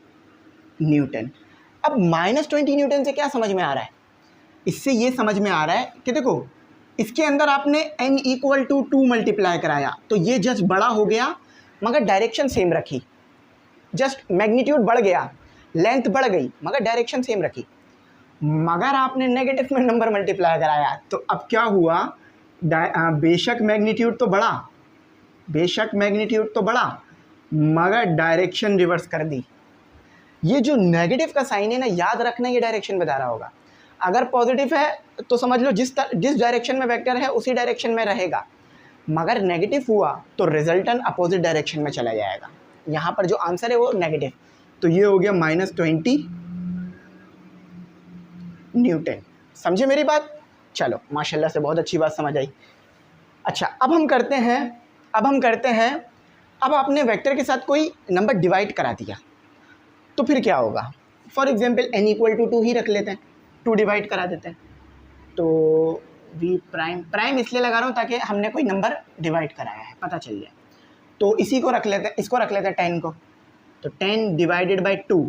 न्यूटन। अब -20 न्यूटन से क्या समझ में आ रहा है, इससे ये समझ में आ रहा है कि देखो इसके अंदर आपने n = 2 मल्टीप्लाई कराया, तो ये जस्ट बड़ा हो गया मगर डायरेक्शन सेम रखी, जस्ट मैग्नीट्यूड बढ़ गया, लेंथ बढ़ गई मगर डायरेक्शन सेम रखी। मगर आपने नेगेटिव में नंबर मल्टीप्लाई कराया, तो अब क्या हुआ, बेशक मैग्नीट्यूड तो बढ़ा, बेशक मैग्नीट्यूड तो बढ़ा मगर डायरेक्शन रिवर्स कर दी। ये जो नेगेटिव का साइन है ना, याद रखना ये डायरेक्शन बता रहा होगा। अगर पॉजिटिव है तो समझ लो जिस डायरेक्शन में वेक्टर है उसी डायरेक्शन में रहेगा, मगर नेगेटिव हुआ तो रिजल्टेंट अपोजिट डायरेक्शन में चला जाएगा। यहाँ पर जो आंसर है वो नेगेटिव, तो ये हो गया -20 न्यूटन। समझे मेरी बात, चलो माशाल्लाह से बहुत अच्छी बात समझ आई। अच्छा, अब हम करते हैं, अब आपने वेक्टर के साथ कोई नंबर डिवाइड करा दिया तो फिर क्या होगा। फॉर एग्जांपल n = 2 ही रख लेते हैं, 2 डिवाइड करा देते हैं, तो v प्राइम इसलिए लगा रहा हूँ ताकि हमने कोई नंबर डिवाइड कराया है, पता चल जाए। तो इसी को रख लेते हैं, इसको रख लेते हैं 10 को, तो 10 डिवाइडेड बाई 2,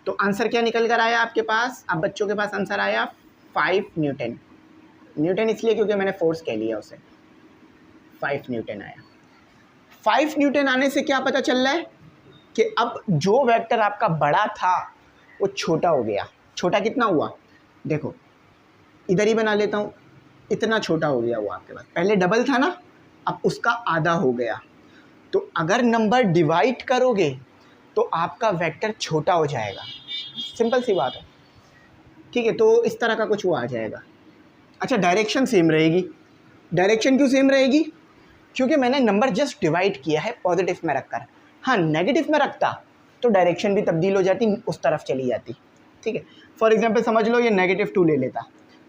तो आंसर क्या निकल कर आया आपके पास, अब बच्चों के पास आंसर आया 5 न्यूटन। न्यूटन इसलिए क्योंकि मैंने फोर्स कह लिया उसे, 5 न्यूटन आया। 5 न्यूटन आने से क्या पता चल रहा है कि अब जो वेक्टर आपका बड़ा था वो छोटा हो गया। छोटा कितना हुआ, देखो इधर ही बना लेता हूँ, इतना छोटा हो गया वो आपके पास, पहले डबल था ना, अब उसका आधा हो गया। तो अगर नंबर डिवाइड करोगे तो आपका वेक्टर छोटा हो जाएगा, सिंपल सी बात है, ठीक है। तो इस तरह का कुछ वो आ जाएगा। अच्छा, डायरेक्शन सेम रहेगी, डायरेक्शन क्यों सेम रहेगी, क्योंकि मैंने नंबर जस्ट डिवाइड किया है पॉजिटिव में रखकर। हाँ, नेगेटिव में रखता तो डायरेक्शन भी तब्दील हो जाती, उस तरफ चली जाती, ठीक है। फॉर एग्जांपल समझ लो ये -2 ले लेता,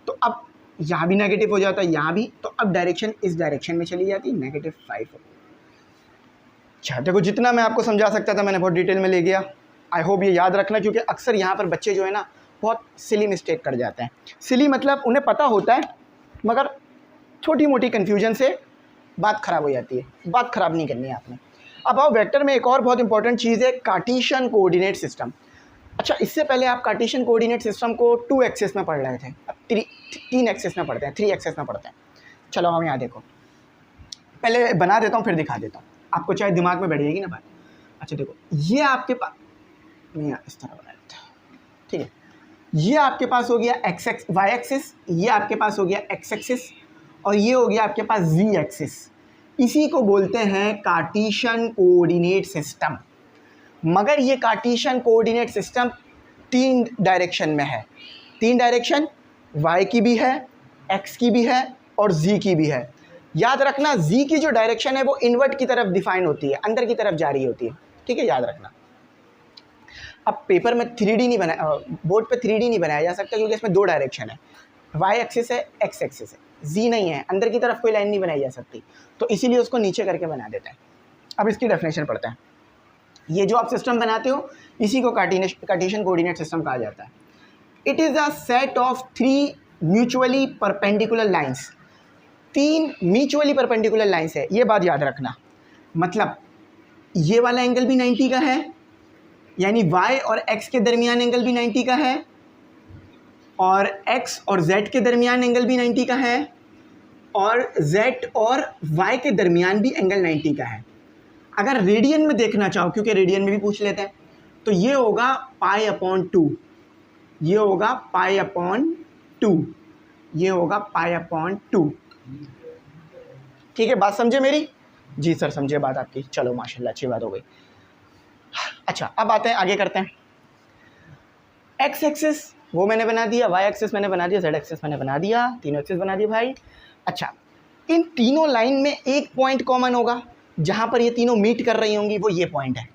तो अब यहाँ भी नेगेटिव हो जाता, यहाँ भी, तो अब डायरेक्शन इस डायरेक्शन में चली जाती, -5 हो। अच्छा देखो, जितना मैं आपको समझा सकता था मैंने बहुत डिटेल में ले गया। आई होप ये याद रखना, क्योंकि अक्सर यहाँ पर बच्चे जो है ना बहुत सिली मिस्टेक कर जाते हैं। सिली मतलब उन्हें पता होता है मगर छोटी मोटी कन्फ्यूजन से बात ख़राब हो जाती है, बात ख़राब नहीं करनी है आपने। अब आओ वेक्टर में एक और बहुत इंपॉर्टेंट चीज़ है, कार्टेशियन कोऑर्डिनेट सिस्टम। अच्छा, इससे पहले आप कार्टेशियन कोऑर्डिनेट सिस्टम को 2 एक्सिस में पढ़ रहे थे, अब 3 एक्सिस में पढ़ते हैं, 3 एक्सिस में पढ़ते हैं। चलो हम यहाँ देखो, पहले बना देता हूँ फिर दिखा देता हूँ, आपको चाहे दिमाग में बैठ जाएगी ना बात। अच्छा देखो, ये आपके पास नहीं, इस तरह बना देता हूँ, ठीक है। ये आपके पास हो गया एक्स एक्स वाई एक्सिस, ये आपके पास हो गया एक्स एक्सिस, और ये हो गया आपके पास जी एक्सिस। इसी को बोलते हैं कार्टेशियन कोऑर्डिनेट सिस्टम। मगर ये कार्टेशियन कोऑर्डिनेट सिस्टम 3 डायरेक्शन में है। 3 डायरेक्शन, y की भी है, x की भी है और z की भी है। याद रखना z की जो डायरेक्शन है वो इन्वर्ट की तरफ डिफाइन होती है, अंदर की तरफ जा रही होती है, ठीक है, याद रखना। अब पेपर में 3D नहीं बना, बोर्ड पे 3D नहीं बनाया जा सकता क्योंकि इसमें 2 डायरेक्शन है, y एक्सिस है, x एक्सिस है, z नहीं है, अंदर की तरफ कोई लाइन नहीं बनाई जा सकती, तो इसीलिए उसको नीचे करके बना देता है। अब इसकी डेफिनेशन पढ़ते हैं। ये जो आप सिस्टम बनाते हो इसी को कार्टेशियन कोऑर्डिनेट सिस्टम कहा जाता है। It is a set of 3 mutually perpendicular lines. 3 mutually perpendicular lines है, ये बात याद रखना। मतलब ये वाला एंगल भी 90 का है, यानी y और x के दरमियान एंगल भी 90 का है, और x और z के दरमियान एंगल भी 90 का है, और z और y के दरमियान भी एंगल 90 का है। अगर रेडियन में देखना चाहो, क्योंकि रेडियन में भी पूछ लेते हैं, तो ये होगा π/2, ये होगा π/2, ये होगा π/2। ठीक है, बात समझे मेरी? जी सर समझे बात आपकी, चलो माशाल्लाह अच्छी बात हो गई। अच्छा अब आते हैं, आगे करते हैं। एक्स एक्सिस वो मैंने बना दिया, वाई एक्सिस मैंने बना दिया, जेड एक्सिस मैंने बना दिया, तीनों एक्सिस बना दिए भाई। अच्छा, इन तीनों लाइन में एक पॉइंट कॉमन होगा, जहाँ पर ये तीनों मीट कर रही होंगी, वो ये पॉइंट है,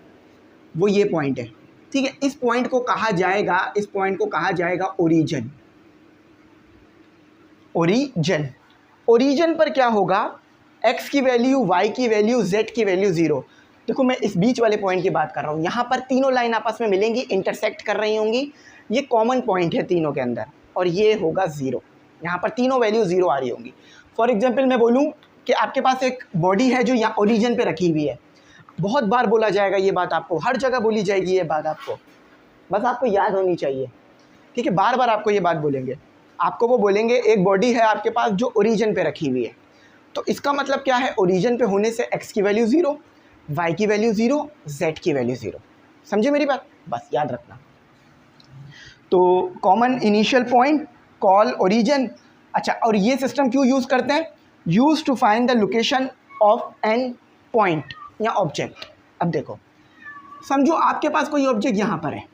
वो ये पॉइंट है, ठीक है। इस पॉइंट को कहा जाएगा, इस पॉइंट को कहा जाएगा ओरिजिन। ओरिजिन, ओरिजिन पर क्या होगा, x की वैल्यू, y की वैल्यू, z की वैल्यू 0। देखो मैं इस बीच वाले पॉइंट की बात कर रहा हूँ, यहाँ पर तीनों लाइन आपस में मिलेंगी, इंटरसेक्ट कर रही होंगी, ये कॉमन पॉइंट है तीनों के अंदर, और ये होगा 0। यहाँ पर तीनों वैल्यू 0 आ रही होंगी। फॉर एग्जाम्पल मैं बोलूँ कि आपके पास एक बॉडी है जो यहाँ ओरिजिन पे रखी हुई है, बहुत बार बोला जाएगा ये बात, आपको हर जगह बोली जाएगी ये बात, आपको बस आपको याद होनी चाहिए, ठीक है। बार बार आपको ये बात बोलेंगे, आपको वो बोलेंगे एक बॉडी है आपके पास जो ओरिजिन पे रखी हुई है, तो इसका मतलब क्या है, ओरिजिन पे होने से x की वैल्यू 0, y की वैल्यू 0, z की वैल्यू 0। समझे मेरी बात? बस याद रखना। तो common initial point call origin. अच्छा, और ये सिस्टम क्यों यूज़ करते हैं, use to find the location of an point या ऑब्जेक्ट। अब देखो समझो आपके पास कोई ऑब्जेक्ट यहाँ पर है,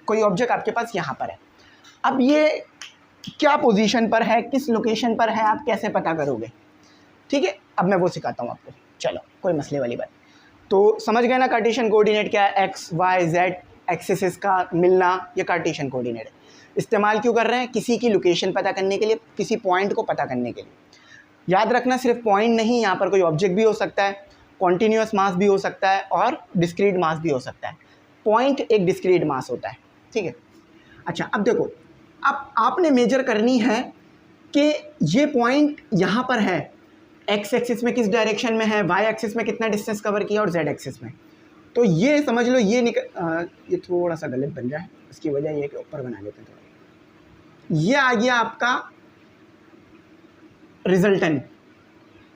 कोई ऑब्जेक्ट आपके पास यहाँ पर है, अब ये क्या पोजीशन पर है, किस लोकेशन पर है, आप कैसे पता करोगे, ठीक है। अब मैं वो सिखाता हूँ आपको, चलो कोई मसले वाली बात। तो समझ गए ना कार्टेशियन कोऑर्डिनेट क्या है, एक्स वाई जेड एक्सिस का मिलना, ये कार्टेशियन कोऑर्डिनेट है। इस्तेमाल क्यों कर रहे हैं, किसी की लोकेशन पता करने के लिए, किसी पॉइंट को पता करने के लिए। याद रखना सिर्फ पॉइंट नहीं, यहाँ पर कोई ऑब्जेक्ट भी हो सकता है, कॉन्टीन्यूअस मास भी हो सकता है, और डिस्क्रीट मास भी हो सकता है। पॉइंट एक डिस्क्रीट मास होता है, ठीक है। अच्छा अब देखो, अब आपने मेजर करनी है कि ये पॉइंट यहाँ पर है, एक्स एक्सिस में किस डायरेक्शन में है, वाई एक्सिस में कितना डिस्टेंस कवर किया, और जेड एक्सिस में। तो ये समझ लो, ये ये थोड़ा सा गलत बन रहा है, इसकी वजह ये कि ऊपर बना लेते हैं थोड़ा। ये आ गया आपका रिजल्टेंट,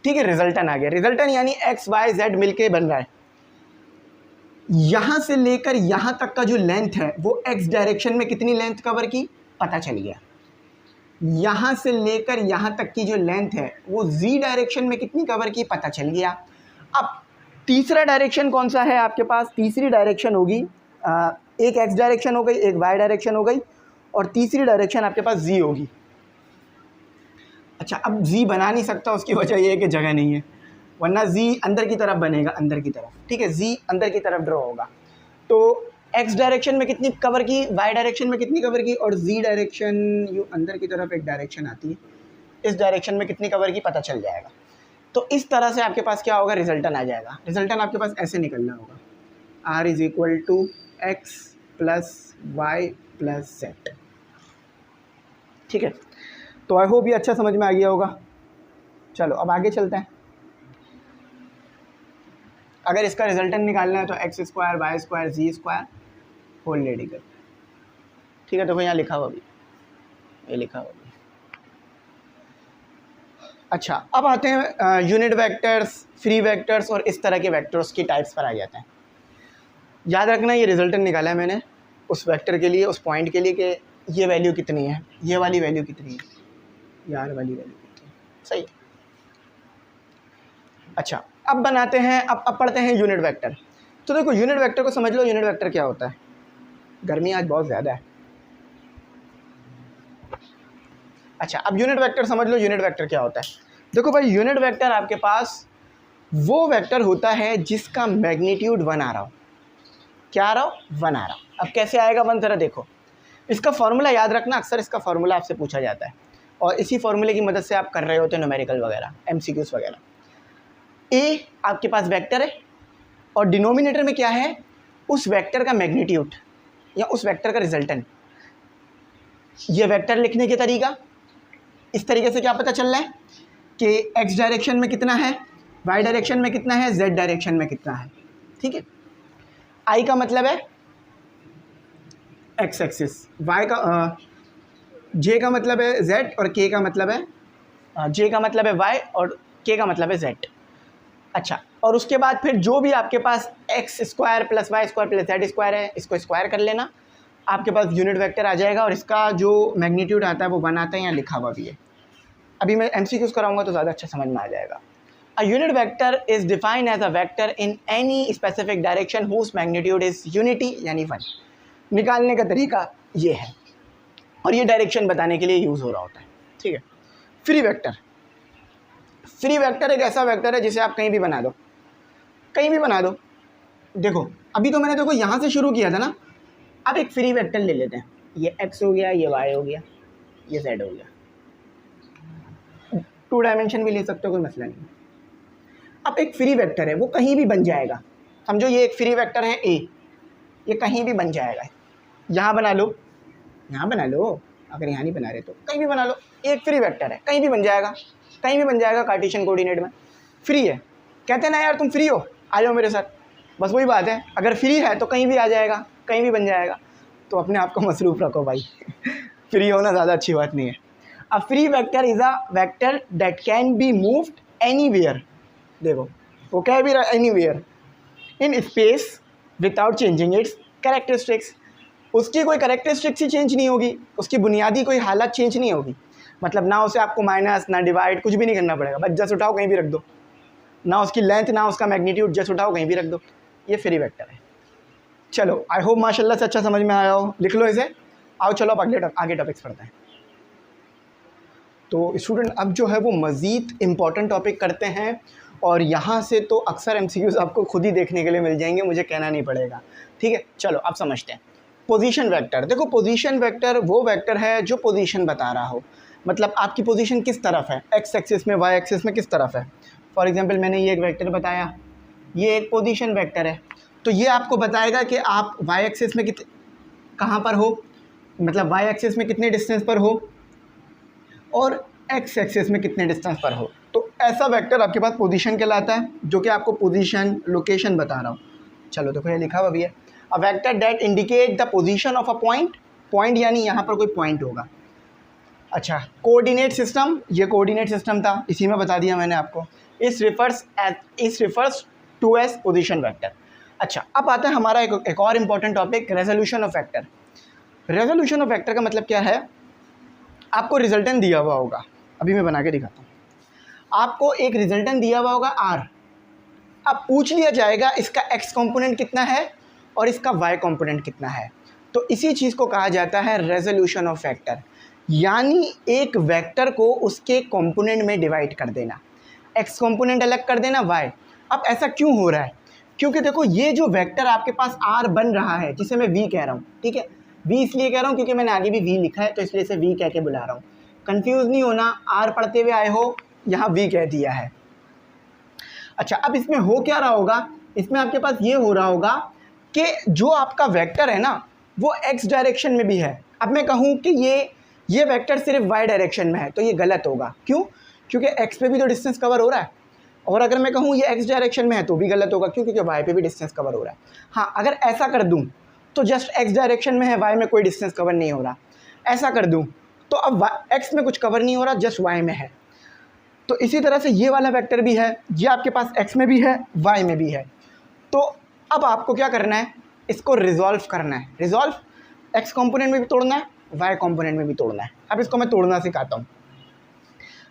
ठीक है, रिजल्टेंट आ गया। रिजल्टेंट यानी एक्स वाई जेड मिलके बन रहा है। यहाँ से लेकर यहाँ तक का जो लेंथ है वो एक्स डायरेक्शन में कितनी लेंथ कवर की पता चल गया। यहाँ से लेकर यहाँ तक की जो लेंथ है वो z डायरेक्शन में कितनी कवर की पता चल गया। अब तीसरा डायरेक्शन कौन सा है आपके पास, तीसरी डायरेक्शन होगी, एक x डायरेक्शन हो गई, एक y डायरेक्शन हो गई, और तीसरी डायरेक्शन आपके पास z होगी। अच्छा अब z बना नहीं सकता, उसकी वजह ये है कि जगह नहीं है, वरना z अंदर की तरफ बनेगा, अंदर की तरफ, ठीक है, z अंदर की तरफ ड्रॉ होगा। तो x डायरेक्शन में कितनी कवर की, y डायरेक्शन में कितनी कवर की, और z डायरेक्शन यू अंदर की तरफ एक डायरेक्शन आती है, इस डायरेक्शन में कितनी कवर की पता चल जाएगा। तो इस तरह से आपके पास क्या होगा, रिजल्टेंट आ जाएगा। रिजल्टेंट आपके पास ऐसे निकलना होगा, r = x + y + z, ठीक है। तो आई होप ये अच्छा समझ में आ गया होगा। चलो अब आगे चलते हैं। अगर इसका रिजल्टेंट निकालना है तो x² y² z² whole radical, ठीक है। देखो यहाँ लिखा हुआ भी, ये लिखा हुआ भी, अच्छा, अब आते हैं यूनिट वेक्टर्स, फ्री वेक्टर्स और इस तरह के वेक्टर्स की टाइप्स पर आ जाते हैं। याद रखना ये रिजल्टेंट निकाला है मैंने उस वेक्टर के लिए, उस पॉइंट के लिए कि ये वैल्यू कितनी है, ये वाली वैल्यू कितनी है, यार वाली वैल्यू कितनी है, सही। अच्छा, अब बनाते हैं, अब पढ़ते हैं यूनिट वेक्टर। तो देखो यूनिट वेक्टर को समझ लो, यूनिट वेक्टर क्या होता है। गर्मी आज बहुत ज़्यादा है। अच्छा, अब यूनिट वेक्टर समझ लो, यूनिट वेक्टर क्या होता है। देखो भाई, यूनिट वेक्टर आपके पास वो वेक्टर होता है जिसका मैग्नीट्यूड 1 आ रहा हो। क्या आ रहा हो? 1 आ रहा हो। अब कैसे आएगा 1, ज़रा देखो। इसका फॉर्मूला याद रखना, अक्सर इसका फॉर्मूला आपसे पूछा जाता है और इसी फॉर्मूले की मदद से आप कर रहे होते हैं न्यूमेरिकल वगैरह, MCQs वगैरह। ए आपके पास वेक्टर है और डिनोमिनेटर में क्या है? उस वेक्टर का मैग्नीट्यूड या उस वेक्टर का रिजल्टेंट। ये वेक्टर लिखने के तरीका, इस तरीके से क्या पता चल रहा है कि एक्स डायरेक्शन में कितना है, वाई डायरेक्शन में कितना है, जेड डायरेक्शन में कितना है। ठीक है, आई का मतलब है एक्स एक्सिस, वाई का जे का मतलब है जेड और के का मतलब है जे का मतलब है वाई और के का मतलब है जेड। अच्छा, और उसके बाद फिर जो भी आपके पास X square plus Y square plus Z square है, इसको स्क्वायर कर लेना, आपके पास यूनिट वेक्टर आ जाएगा और इसका जो मैग्नीट्यूड आता है वो 1 आता है, यहाँ लिखा हुआ भी है। अभी मैं MCQs कराऊंगा तो ज़्यादा अच्छा समझ में आ जाएगा। A unit vector is defined as a vector in any specific direction whose magnitude is unity यानी 1। निकालने का तरीका ये है और ये डायरेक्शन बताने के लिए यूज़ हो रहा होता है। ठीक है, फ्री वेक्टर। फ्री वेक्टर एक ऐसा वेक्टर है जिसे आप कहीं भी बना दो, कहीं भी बना दो। देखो अभी तो मैंने देखो यहाँ से शुरू किया था ना। अब एक फ्री वेक्टर ले लेते हैं, ये x हो गया, ये y हो गया, ये z हो गया। 2 डायमेंशन भी ले सकते हो, कोई मसला नहीं। अब एक फ्री वेक्टर है, वो कहीं भी बन जाएगा। समझो ये एक फ्री वेक्टर है a, ये कहीं भी बन जाएगा। यहाँ बना लो, यहाँ बना लो, अगर यहाँ नहीं बना रहे तो कहीं भी बना लो। एक फ्री वेक्टर है, कहीं भी बन जाएगा, कहीं भी बन जाएगा कार्टेशियन कोऑर्डिनेट में। फ्री है, कहते हैं ना यार तुम फ्री हो, आ जाओ मेरे साथ। बस वही बात है, अगर फ्री है तो कहीं भी आ जाएगा, कहीं भी बन जाएगा। तो अपने आप को मसरूफ़ रखो भाई। फ्री होना ज़्यादा अच्छी बात नहीं है। A free vector is a vector that can be moved anywhere. देखो वो कह भी रहा anywhere in space without changing it's characteristics. उसकी कोई कैरेक्टरिस्टिक्स ही चेंज नहीं होगी, उसकी बुनियादी कोई हालत चेंज नहीं होगी। मतलब ना उसे आपको माइनस ना डिवाइड कुछ भी नहीं करना पड़ेगा, बस जस्ट उठाओ कहीं भी रख दो। ना उसकी लेंथ ना उसका मैग्नीट्यूड, जस्ट उठाओ कहीं भी रख दो। ये फ्री वेक्टर है। चलो आई होप माशाल्लाह से अच्छा समझ में आया हो, लिख लो इसे। आओ चलो अब आगे टॉपिक्स पढ़ते हैं। तो स्टूडेंट अब जो है वो मज़ीद इम्पॉर्टेंट टॉपिक करते हैं और यहाँ से तो अक्सर MCQs आपको खुद ही देखने के लिए मिल जाएंगे, मुझे कहना नहीं पड़ेगा। ठीक है, चलो अब समझते हैं। Position vector. देखो पोजीशन वेक्टर वो वेक्टर है जो पोजीशन बता रहा हो, मतलब आपकी पोजीशन किस तरफ है, एक्स एक्सिस में, वाई एक्सिस में किस तरफ है। फॉर एग्जांपल मैंने ये एक वेक्टर बताया, ये एक पोजीशन वेक्टर है, तो ये आपको बताएगा कि आप वाई एक्सिस में कहाँ पर हो, मतलब वाई एक्सिस में कितने डिस्टेंस पर हो और एक्स एक्सिस में कितने डिस्टेंस पर हो। तो ऐसा वेक्टर आपके पास पोजीशन कहलाता है, जो कि आपको पोजीशन लोकेशन बता रहा हूँ। चलो देखो ये लिखा हुआ भी है, a vector that indicate the position of a point. Point यानी यहाँ पर कोई पॉइंट होगा। अच्छा, कोऑर्डिनेट सिस्टम, ये कोऑर्डिनेट सिस्टम था, इसी में बता दिया मैंने आपको। इस refers to as position vector. अच्छा, अब आता है हमारा एक और important topic, resolution of vector. Resolution of vector का मतलब क्या है, आपको रिजल्टेंट दिया हुआ होगा, अभी मैं बना के दिखाता हूँ। आपको एक रिजल्टेंट दिया हुआ होगा r, अब पूछ लिया जाएगा इसका x कंपोनेंट कितना है और इसका y कंपोनेंट कितना है। तो इसी चीज़ को कहा जाता है रेजोल्यूशन ऑफ वेक्टर, यानी एक वेक्टर को उसके कंपोनेंट में डिवाइड कर देना, x कंपोनेंट अलग कर देना y। अब ऐसा क्यों हो रहा है, क्योंकि देखो ये जो वेक्टर आपके पास r बन रहा है, जिसे मैं v कह रहा हूँ, ठीक है, v इसलिए कह रहा हूँ क्योंकि मैंने आगे भी v लिखा है तो इसलिए इसे v कह के बुला रहा हूँ। कंफ्यूज नहीं होना, r पढ़ते हुए आए हो, यहाँ v कह दिया है। अच्छा, अब इसमें हो क्या रहा होगा, इसमें आपके पास ये हो रहा होगा कि जो आपका वेक्टर है ना वो x डायरेक्शन में भी है। अब मैं कहूँ कि ये वेक्टर सिर्फ y डायरेक्शन में है तो ये गलत होगा। क्यों? क्योंकि x पे भी तो डिस्टेंस कवर हो रहा है, और अगर मैं कहूँ ये x डायरेक्शन में है तो भी गलत होगा। क्यों? क्योंकि y पे भी डिस्टेंस कवर हो रहा है। हाँ, अगर ऐसा कर दूँ तो जस्ट x डायरेक्शन में है, y में कोई डिस्टेंस कवर नहीं हो रहा। ऐसा कर दूँ तो अब x में कुछ कवर नहीं हो रहा, जस्ट y में है। तो इसी तरह से ये वाला वेक्टर भी है, ये आपके पास x में भी है, y में भी है। तो अब आपको क्या करना है, इसको रिजॉल्व करना है। रिजॉल्व x कंपोनेंट में भी तोड़ना है, y कंपोनेंट में भी तोड़ना है। अब इसको मैं तोड़ना सिखाता हूँ।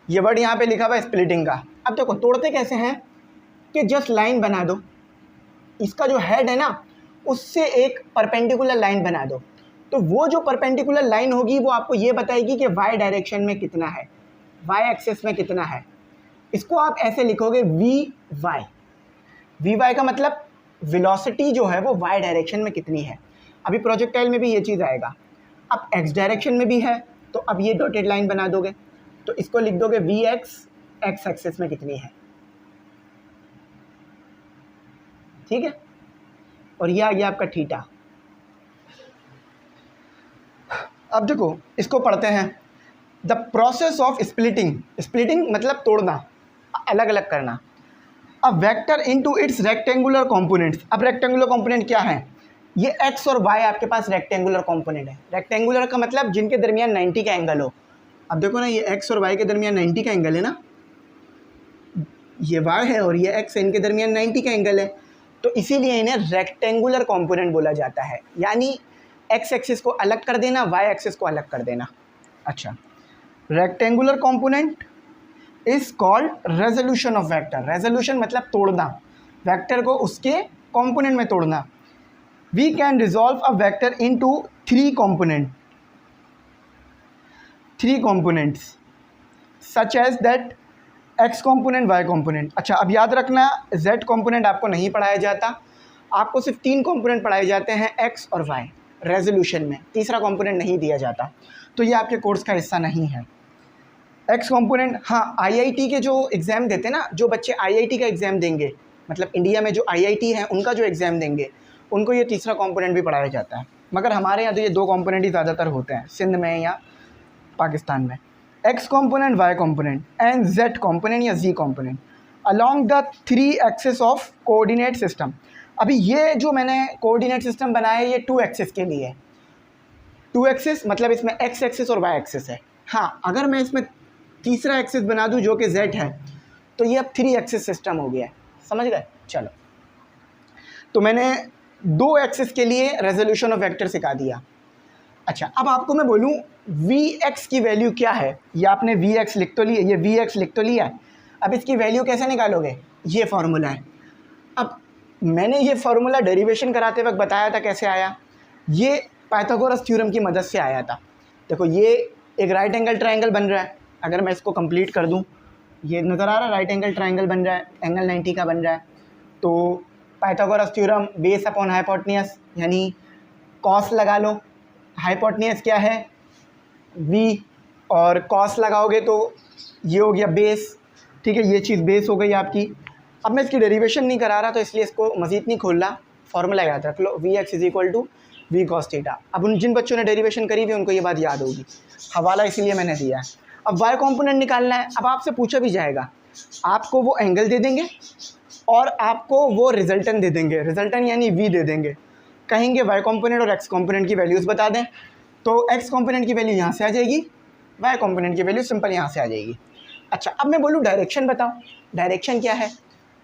ये वर्ड यहाँ पे लिखा हुआ है स्प्लिटिंग का। अब देखो तोड़ते कैसे हैं कि जस्ट लाइन बना दो, इसका जो हेड है ना उससे एक परपेंडिकुलर लाइन बना दो। तो वो जो परपेंडिकुलर लाइन होगी वो आपको ये बताएगी कि y डायरेक्शन में कितना है, y एक्सिस में कितना है। इसको आप ऐसे लिखोगे vy का मतलब वेलोसिटी जो है वो y डायरेक्शन में कितनी है। अभी प्रोजेक्टाइल में भी ये चीज़ आएगा। अब x डायरेक्शन में भी है तो अब ये डॉटेड लाइन बना दोगे, तो इसको लिख दोगे vx x एक्सिस में कितनी है, ठीक है। और ये आ गया आपका थीटा। अब देखो इसको पढ़ते हैं, the process of splitting. Splitting मतलब तोड़ना, अलग अलग करना। अब vector into its rectangular components. अब रेक्टेंगुलर कंपोनेंट क्या है, ये x और y आपके पास रेक्टेंगुलर कंपोनेंट है। रेक्टेंगुलर का मतलब जिनके दरमियान 90 का एंगल हो। अब देखो ना ये x और y के दरमियान 90 का एंगल है ना, ये y है और ये x है, इनके दरमियान 90 का एंगल है, तो इसीलिए इन्हें रेक्टेंगुलर कंपोनेंट बोला जाता है। यानी x एक्सिस को अलग कर देना, y एक्सिस को अलग कर देना। अच्छा, rectangular component is called resolution of vector. Resolution मतलब तोड़ना, वेक्टर को उसके कंपोनेंट में तोड़ना। We can resolve a vector into three components such as that x component, y component. अच्छा, अब याद रखना z कंपोनेंट आपको नहीं पढ़ाया जाता, आपको सिर्फ 3 कंपोनेंट पढ़ाए जाते हैं, x और y रेजोल्यूशन में, तीसरा कंपोनेंट नहीं दिया जाता, तो ये आपके कोर्स का हिस्सा नहीं है। x कंपोनेंट, हाँ IIT के जो एग्ज़ाम देते हैं ना, जो बच्चे IIT का एग्ज़ाम देंगे, मतलब इंडिया में जो IIT है उनका जो एग्ज़ाम देंगे, उनको ये तीसरा कंपोनेंट भी पढ़ाया जाता है। मगर हमारे यहाँ तो ये 2 कंपोनेंट ही ज़्यादातर होते हैं, सिंध में या पाकिस्तान में। x component, y component and z component या z component along the 3 axis of coordinate system. अभी ये जो मैंने कोऑर्डिनेट सिस्टम बनाया है ये 2 एक्सिस के लिए है। 2 एक्सिस मतलब इसमें x एक्सिस और y एक्सिस है। हाँ, अगर मैं इसमें तीसरा एक्सिस बना दूं जो कि z है, तो ये अब 3 एक्सिस सिस्टम हो गया है। समझ गए? चलो, तो मैंने 2 एक्सिस के लिए रेजोल्यूशन ऑफ वेक्टर सिखा दिया। अच्छा, अब आपको मैं बोलूं vx की वैल्यू क्या है, ये आपने vx लिख तो लिया, ये vx लिख तो लिया, अब इसकी वैल्यू कैसे निकालोगे, ये फार्मूला है। अब मैंने ये फार्मूला डेरिवेशन कराते वक्त बताया था कैसे आया, ये पाइथागोरस थ्योरम की मदद से आया था। देखो ये एक राइट एंगल ट्रायंगल बन रहा है, अगर मैं इसको कंप्लीट कर दूं, ये नज़र आ रहा है राइट एंगल ट्रायंगल बन रहा है, एंगल 90 का बन रहा है। तो Pythagoras theorem base upon hypotenuse, यानी कॉस लगा लो, हाइपोटेन्यूस क्या है v, और कॉस लगाओगे तो ये हो गया बेस, ठीक है, ये चीज़ बेस हो गई आपकी। अब मैं इसकी डेरिवेशन नहीं करा रहा तो इसलिए इसको मज़ीद नहीं खोल रहा, फॉर्मूला याद रख लो, vx is equal to v cos theta. अब उन जिन बच्चों ने डेरिवेशन करी हुई उनको ये बात याद होगी, हवाला इसीलिए मैंने दिया है। अब y कंपोनेंट निकालना है। अब आपसे पूछा भी जाएगा, आपको वो एंगल दे देंगे और आपको वो रिजल्टेंट दे देंगे, रिजल्टेंट यानी v दे देंगे, कहेंगे y कंपोनेंट और x कंपोनेंट की वैल्यूज़ बता दें, तो x कंपोनेंट की वैल्यू यहाँ से आ जाएगी, y कंपोनेंट की वैल्यू सिंपल यहाँ से आ जाएगी। अच्छा, अब मैं बोलूँ डायरेक्शन बताओ, डायरेक्शन क्या है,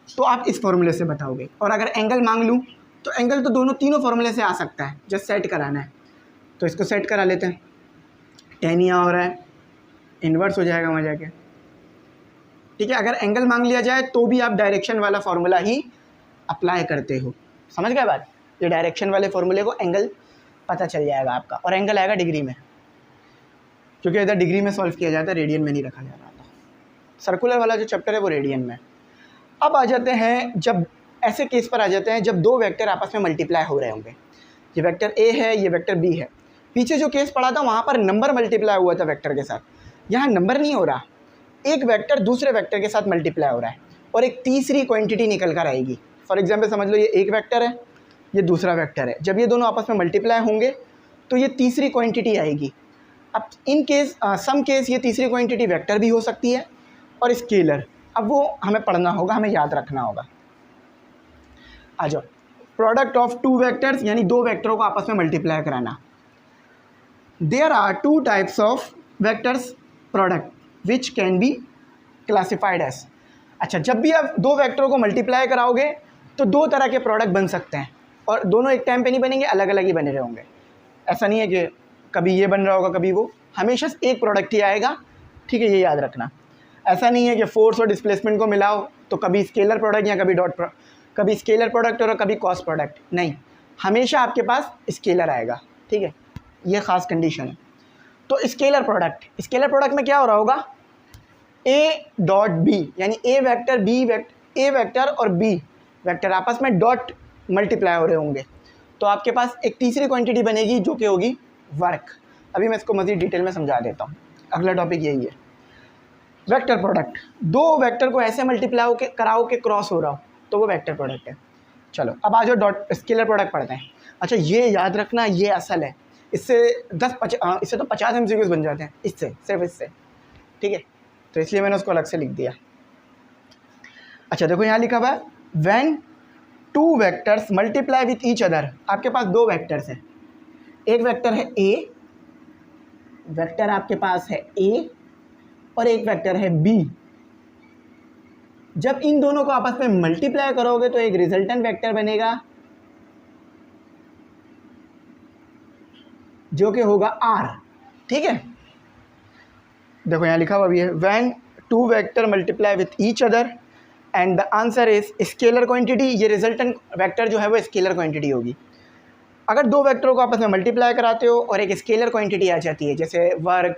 तो आप इस फॉर्मूले से बताओगे। और अगर एंगल मांग लूँ तो एंगल तो तीनों फार्मूले से आ सकता है, जस्ट सेट कराना है। तो इसको सेट करा लेते हैं, tan यहाँ हो रहा है, इन्वर्स हो जाएगा वहाँ जाके, ठीक है। अगर एंगल मांग लिया जाए तो भी आप डायरेक्शन वाला फार्मूला ही अप्लाई करते हो, समझ गए बात। ये डायरेक्शन वाले फार्मूले को एंगल पता चल जाएगा आपका, और एंगल आएगा डिग्री में, क्योंकि इधर डिग्री में सॉल्व किया जाता है, रेडियन में नहीं रखा जा रहा था। सर्कुलर वाला जो चैप्टर है वो रेडियन में। अब आ जाते हैं, जब ऐसे केस पर आ जाते हैं जब 2 वेक्टर आपस में मल्टीप्लाई हो रहे होंगे, ये वेक्टर ए है, ये वेक्टर बी है। पीछे जो केस पढ़ा था वहाँ पर नंबर मल्टीप्लाई हुआ था वेक्टर के साथ, यहाँ नंबर नहीं हो रहा, एक वेक्टर दूसरे वेक्टर के साथ मल्टीप्लाई हो रहा है और एक तीसरी क्वांटिटी निकल कर आएगी। फॉर एग्जांपल समझ लो ये एक वेक्टर है, ये दूसरा वेक्टर है, जब ये दोनों आपस में मल्टीप्लाई होंगे तो ये तीसरी क्वांटिटी आएगी। अब इन केस सम केस ये तीसरी क्वांटिटी वेक्टर भी हो सकती है और स्केलर। अब वो हमें पढ़ना होगा, हमें याद रखना होगा। आ जाओ, प्रोडक्ट ऑफ 2 वेक्टर्स, यानी 2 वेक्टरों को आपस में मल्टीप्लाई कराना। There are 2 types of vectors product which can be classified as. अच्छा, जब भी आप दो वेक्टरों को मल्टीप्लाई कराओगे तो दो तरह के प्रोडक्ट बन सकते हैं, और दोनों एक टाइम पे नहीं बनेंगे, अलग अलग ही बने रहेंगे। ऐसा नहीं है कि कभी ये बन रहा होगा कभी वो, हमेशा एक प्रोडक्ट ही आएगा, ठीक है, ये याद रखना। ऐसा नहीं है कि फोर्स और डिस्प्लेसमेंट को मिलाओ तो कभी स्केलर प्रोडक्ट या कभी स्केलर प्रोडक्ट और कभी कॉस प्रोडक्ट, नहीं, हमेशा आपके पास स्केलर आएगा, ठीक है, ये ख़ास कंडीशन है। तो स्केलर प्रोडक्ट में क्या हो रहा होगा, ए डॉट बी, यानी ए वेक्टर और बी वेक्टर आपस में डॉट मल्टीप्लाई हो रहे होंगे, तो आपके पास एक तीसरी क्वांटिटी बनेगी जो कि होगी वर्क। अभी मैं इसको मज़ीद डिटेल में समझा देता हूँ। अगला टॉपिक यही है, वेक्टर प्रोडक्ट। दो वेक्टर को ऐसे मल्टीप्लाई कराओ कि क्रॉस हो रहा हो तो वो वेक्टर प्रोडक्ट है। चलो अब आ जाओ डॉट स्केलर प्रोडक्ट पढ़ते हैं। अच्छा, ये याद रखना, ये असल है, इससे इससे तो 50 MCQs बन जाते हैं, इससे सिर्फ इससे, ठीक है, तो इसलिए मैंने उसको अलग से लिख दिया। अच्छा देखो यहाँ लिखा हुआ है when two vectors multiply with each other. आपके पास दो वेक्टर्स हैं, एक वेक्टर है ए, वेक्टर आपके पास है ए, और एक वेक्टर है बी। जब इन दोनों को आपस में मल्टीप्लाई करोगे तो एक रिजल्टेंट वेक्टर बनेगा जो कि होगा आर, ठीक है। देखो यहाँ लिखा हुआ भी है when two vector multiply with each other and the answer is scalar quantity. ये रिजल्टेंट वेक्टर जो है वो स्केलर क्वांटिटी होगी। अगर दो वेक्टरों को आपस में मल्टीप्लाई कराते हो और एक स्केलर क्वांटिटी आ जाती है, जैसे वर्क,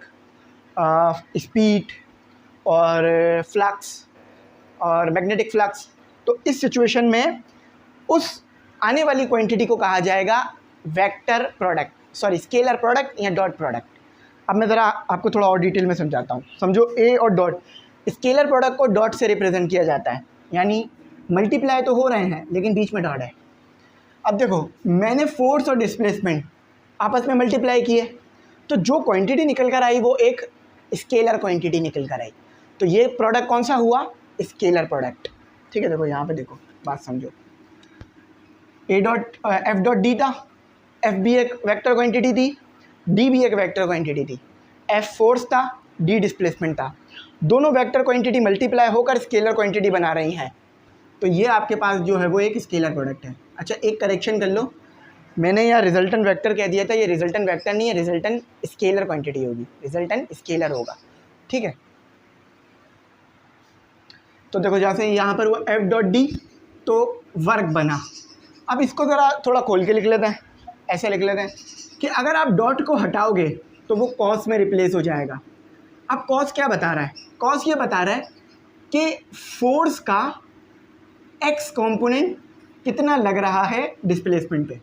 स्पीड और फ्लक्स और मैग्नेटिक फ्लक्स, तो इस सिचुएशन में उस आने वाली क्वांटिटी को कहा जाएगा vector product, sorry scalar product या डॉट प्रोडक्ट। अब मैं ज़रा आपको थोड़ा और डिटेल में समझाता हूँ। समझो ए और dot, scalar product co dot से रिप्रेजेंट किया जाता है, यानी मल्टीप्लाई तो हो रहे हैं लेकिन बीच में डॉट है। अब देखो मैंने फोर्स और डिस्प्लेसमेंट आपस में मल्टीप्लाई किए, तो जो क्वांटिटी निकल कर आई वो एक स्केलर क्वांटिटी निकल कर आई, तो ये प्रोडक्ट कौन सा हुआ, स्केलर प्रोडक्ट, ठीक है। देखो यहाँ पे देखो, बात समझो, ए डॉट एफ डॉट डी था, एफ भी एक वेक्टर क्वांटिटी थी, डी भी एक वेक्टर क्वांटिटी थी, एफ फोर्स था, डी डिस्प्लेसमेंट था, दोनों वेक्टर क्वांटिटी मल्टीप्लाई होकर स्केलर क्वांटिटी बना रही हैं, तो ये आपके पास जो है वो एक स्केलर प्रोडक्ट है। अच्छा एक करेक्शन कर लो, मैंने यहाँ रिजल्टेंट वेक्टर कह दिया था, ये रिजल्टेंट वेक्टर नहीं है, रिजल्टेंट स्केलर क्वांटिटी होगी, रिजल्टेंट स्केलर होगा, ठीक है। तो देखो जैसे यहाँ पर वो एफ डॉट डी तो वर्क बना। अब इसको ज़रा थोड़ा खोल के लिख लेते हैं, ऐसे लिख लेते हैं कि अगर आप डॉट को हटाओगे तो वो कॉस में रिप्लेस हो जाएगा। अब कॉस क्या बता रहा है, कॉस ये बता रहा है कि फोर्स का एक्स कंपोनेंट कितना लग रहा है डिस्प्लेसमेंट पे।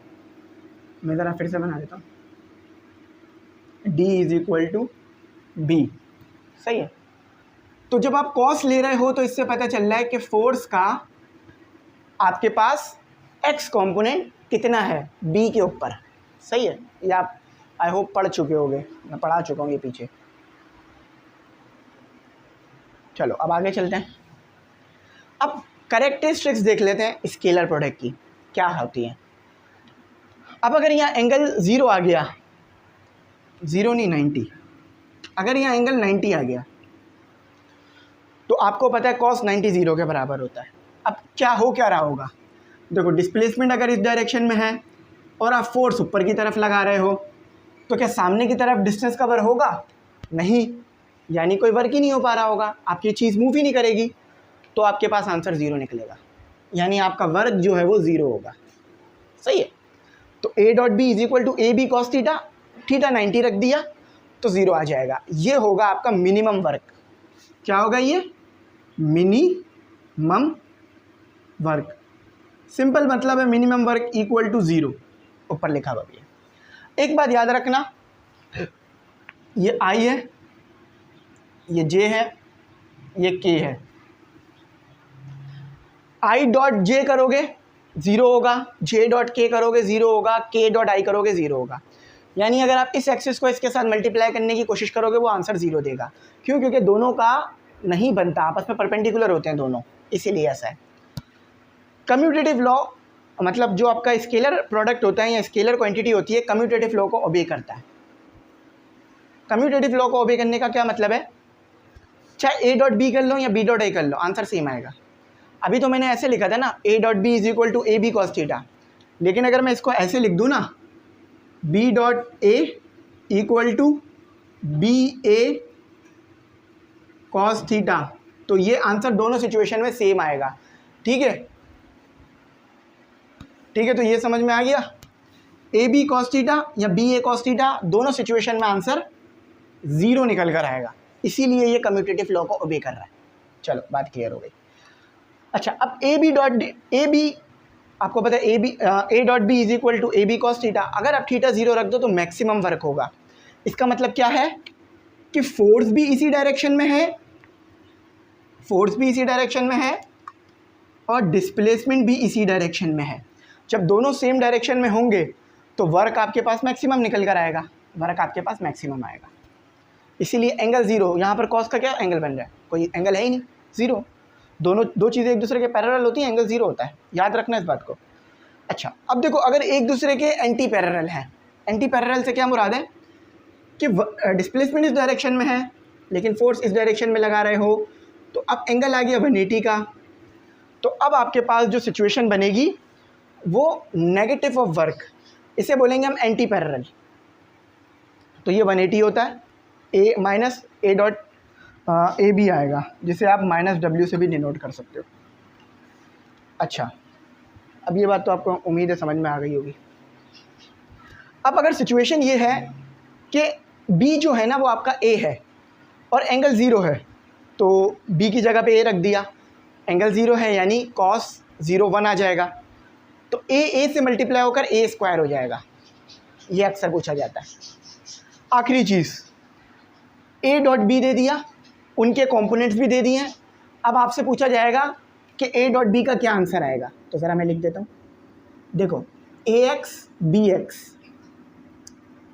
मैं ज़रा फिर से बना देता हूँ, D is equal to B, सही है। तो जब आप कॉस ले रहे हो तो इससे पता चल रहा है कि फोर्स का आपके पास एक्स कंपोनेंट कितना है बी के ऊपर, सही है। ये आप आई होप पढ़ चुके होंगे, मैं पढ़ा चुका हूँ ये पीछे। चलो अब आगे चलते हैं। अब कैरेक्टरिस्टिक्स देख लेते हैं स्केलर प्रोडक्ट की क्या होती है। अब अगर यहाँ एंगल 0 आ गया, 0 नहीं 90, अगर यहाँ एंगल 90 आ गया तो आपको पता है cos 90 0 के बराबर होता है। अब क्या रहा होगा, देखो डिस्प्लेसमेंट अगर इस डायरेक्शन में है और आप फोर्स ऊपर की तरफ लगा रहे हो तो क्या सामने की तरफ डिस्टेंस कवर होगा, नहीं, यानी कोई वर्क ही नहीं हो पा रहा होगा, आपकी चीज़ मूव ही नहीं करेगी, तो आपके पास आंसर 0 निकलेगा, यानी आपका वर्क जो है वो 0 होगा, सही है। तो A dot B is equal to A B cos theta, theta 90 रख दिया तो 0 आ जाएगा। ये होगा आपका मिनिमम वर्क। क्या होगा ये, मिनिमम वर्क, सिंपल मतलब है मिनिमम वर्क इक्वल टू 0, ऊपर लिखा हुआ भी है। एक बात याद रखना, ये I है, ये J है, ये K है। I डॉट J करोगे 0 होगा, J डॉट K करोगे 0 होगा, K डॉट I करोगे 0 होगा। यानी अगर आप इस एक्सिस को इसके साथ मल्टीप्लाई करने की कोशिश करोगे वो आंसर 0 देगा। क्यों, क्योंकि दोनों का नहीं बनता, आपस में परपेंडिकुलर होते हैं दोनों, इसीलिए ऐसा है। कम्यूटेटिव लॉ मतलब जो आपका स्केलर प्रोडक्ट होता है या स्केलर क्वांटिटी होती है, कम्यूटेटिव लॉ को ओबे करता है। कम्यूटेटिव लॉ को ओबे करने का क्या मतलब है, चाहे ए डॉट बी कर लो या बी डॉट ए कर लो, आंसर सेम आएगा। अभी तो मैंने ऐसे लिखा था ना, A dot B is equal to A B cos theta, लेकिन अगर मैं इसको ऐसे लिख दूँ ना, B dot A equal to B A cos theta, तो ये आंसर दोनों सिचुएशन में सेम आएगा। ठीक है, ठीक है, तो ये समझ में आ गया। ए बी कॉस थीटा या बी ए कॉस थीटा, दोनों सिचुएशन में आंसर 0 निकल कर आएगा, इसीलिए ये कम्यूटेटिव लॉ को ओबे कर रहा है। चलो बात क्लियर हो गई। अच्छा, अब A B dot A B, आपको पता है A dot B is equal to A B cos theta. अगर आप थीटा 0 रख दो तो मैक्सिमम वर्क होगा। इसका मतलब क्या है कि फोर्स भी इसी डायरेक्शन में है, फोर्स भी इसी डायरेक्शन में है और डिस्प्लेसमेंट भी इसी डायरेक्शन में है। जब दोनों सेम डायरेक्शन में होंगे तो वर्क आपके पास मैक्सिमम निकल कर आएगा, वर्क आपके पास मैक्सिमम आएगा। इसीलिए एंगल 0, यहाँ पर कॉस का क्या एंगल बन रहा है, कोई एंगल है ही नहीं, 0। दोनों दो चीज़ें एक दूसरे के पैरेलल होती हैं, एंगल 0 होता है, याद रखना इस बात को। अच्छा, अब देखो, अगर एक दूसरे के एंटी पैरेलल हैं, एंटी पैरेलल से क्या मुराद है कि डिस्प्लेसमेंट इस डायरेक्शन में है लेकिन फोर्स इस डायरेक्शन में लगा रहे हो, तो अब एंगल आ गया 180 का। तो अब आपके पास जो सिचुएशन बनेगी वो नेगेटिव ऑफ वर्क, इसे बोलेंगे हम एंटी पैरेलल। तो ये 180 होता है, A minus A dot A B आएगा, जिसे आप माइनस डब्ल्यू से भी डिनोट कर सकते हो। अच्छा, अब ये बात तो आपको उम्मीद है समझ में आ गई होगी। अब अगर सिचुएशन ये है कि बी जो है ना वो आपका ए है और एंगल 0 है, तो बी की जगह पे ए रख दिया, एंगल 0 है यानी कॉस 0 1 आ जाएगा, तो ए से मल्टीप्लाई होकर ए स्क्वायर हो जाएगा। ये अक्सर पूछा जाता है। आखिरी चीज़, ए डॉट बी दे दिया, उनके कंपोनेंट्स भी दे दिए हैं। अब आपसे पूछा जाएगा कि ए डॉट बी का क्या आंसर आएगा, तो ज़रा मैं लिख देता हूँ। देखो, ए एक्स बी एक्स,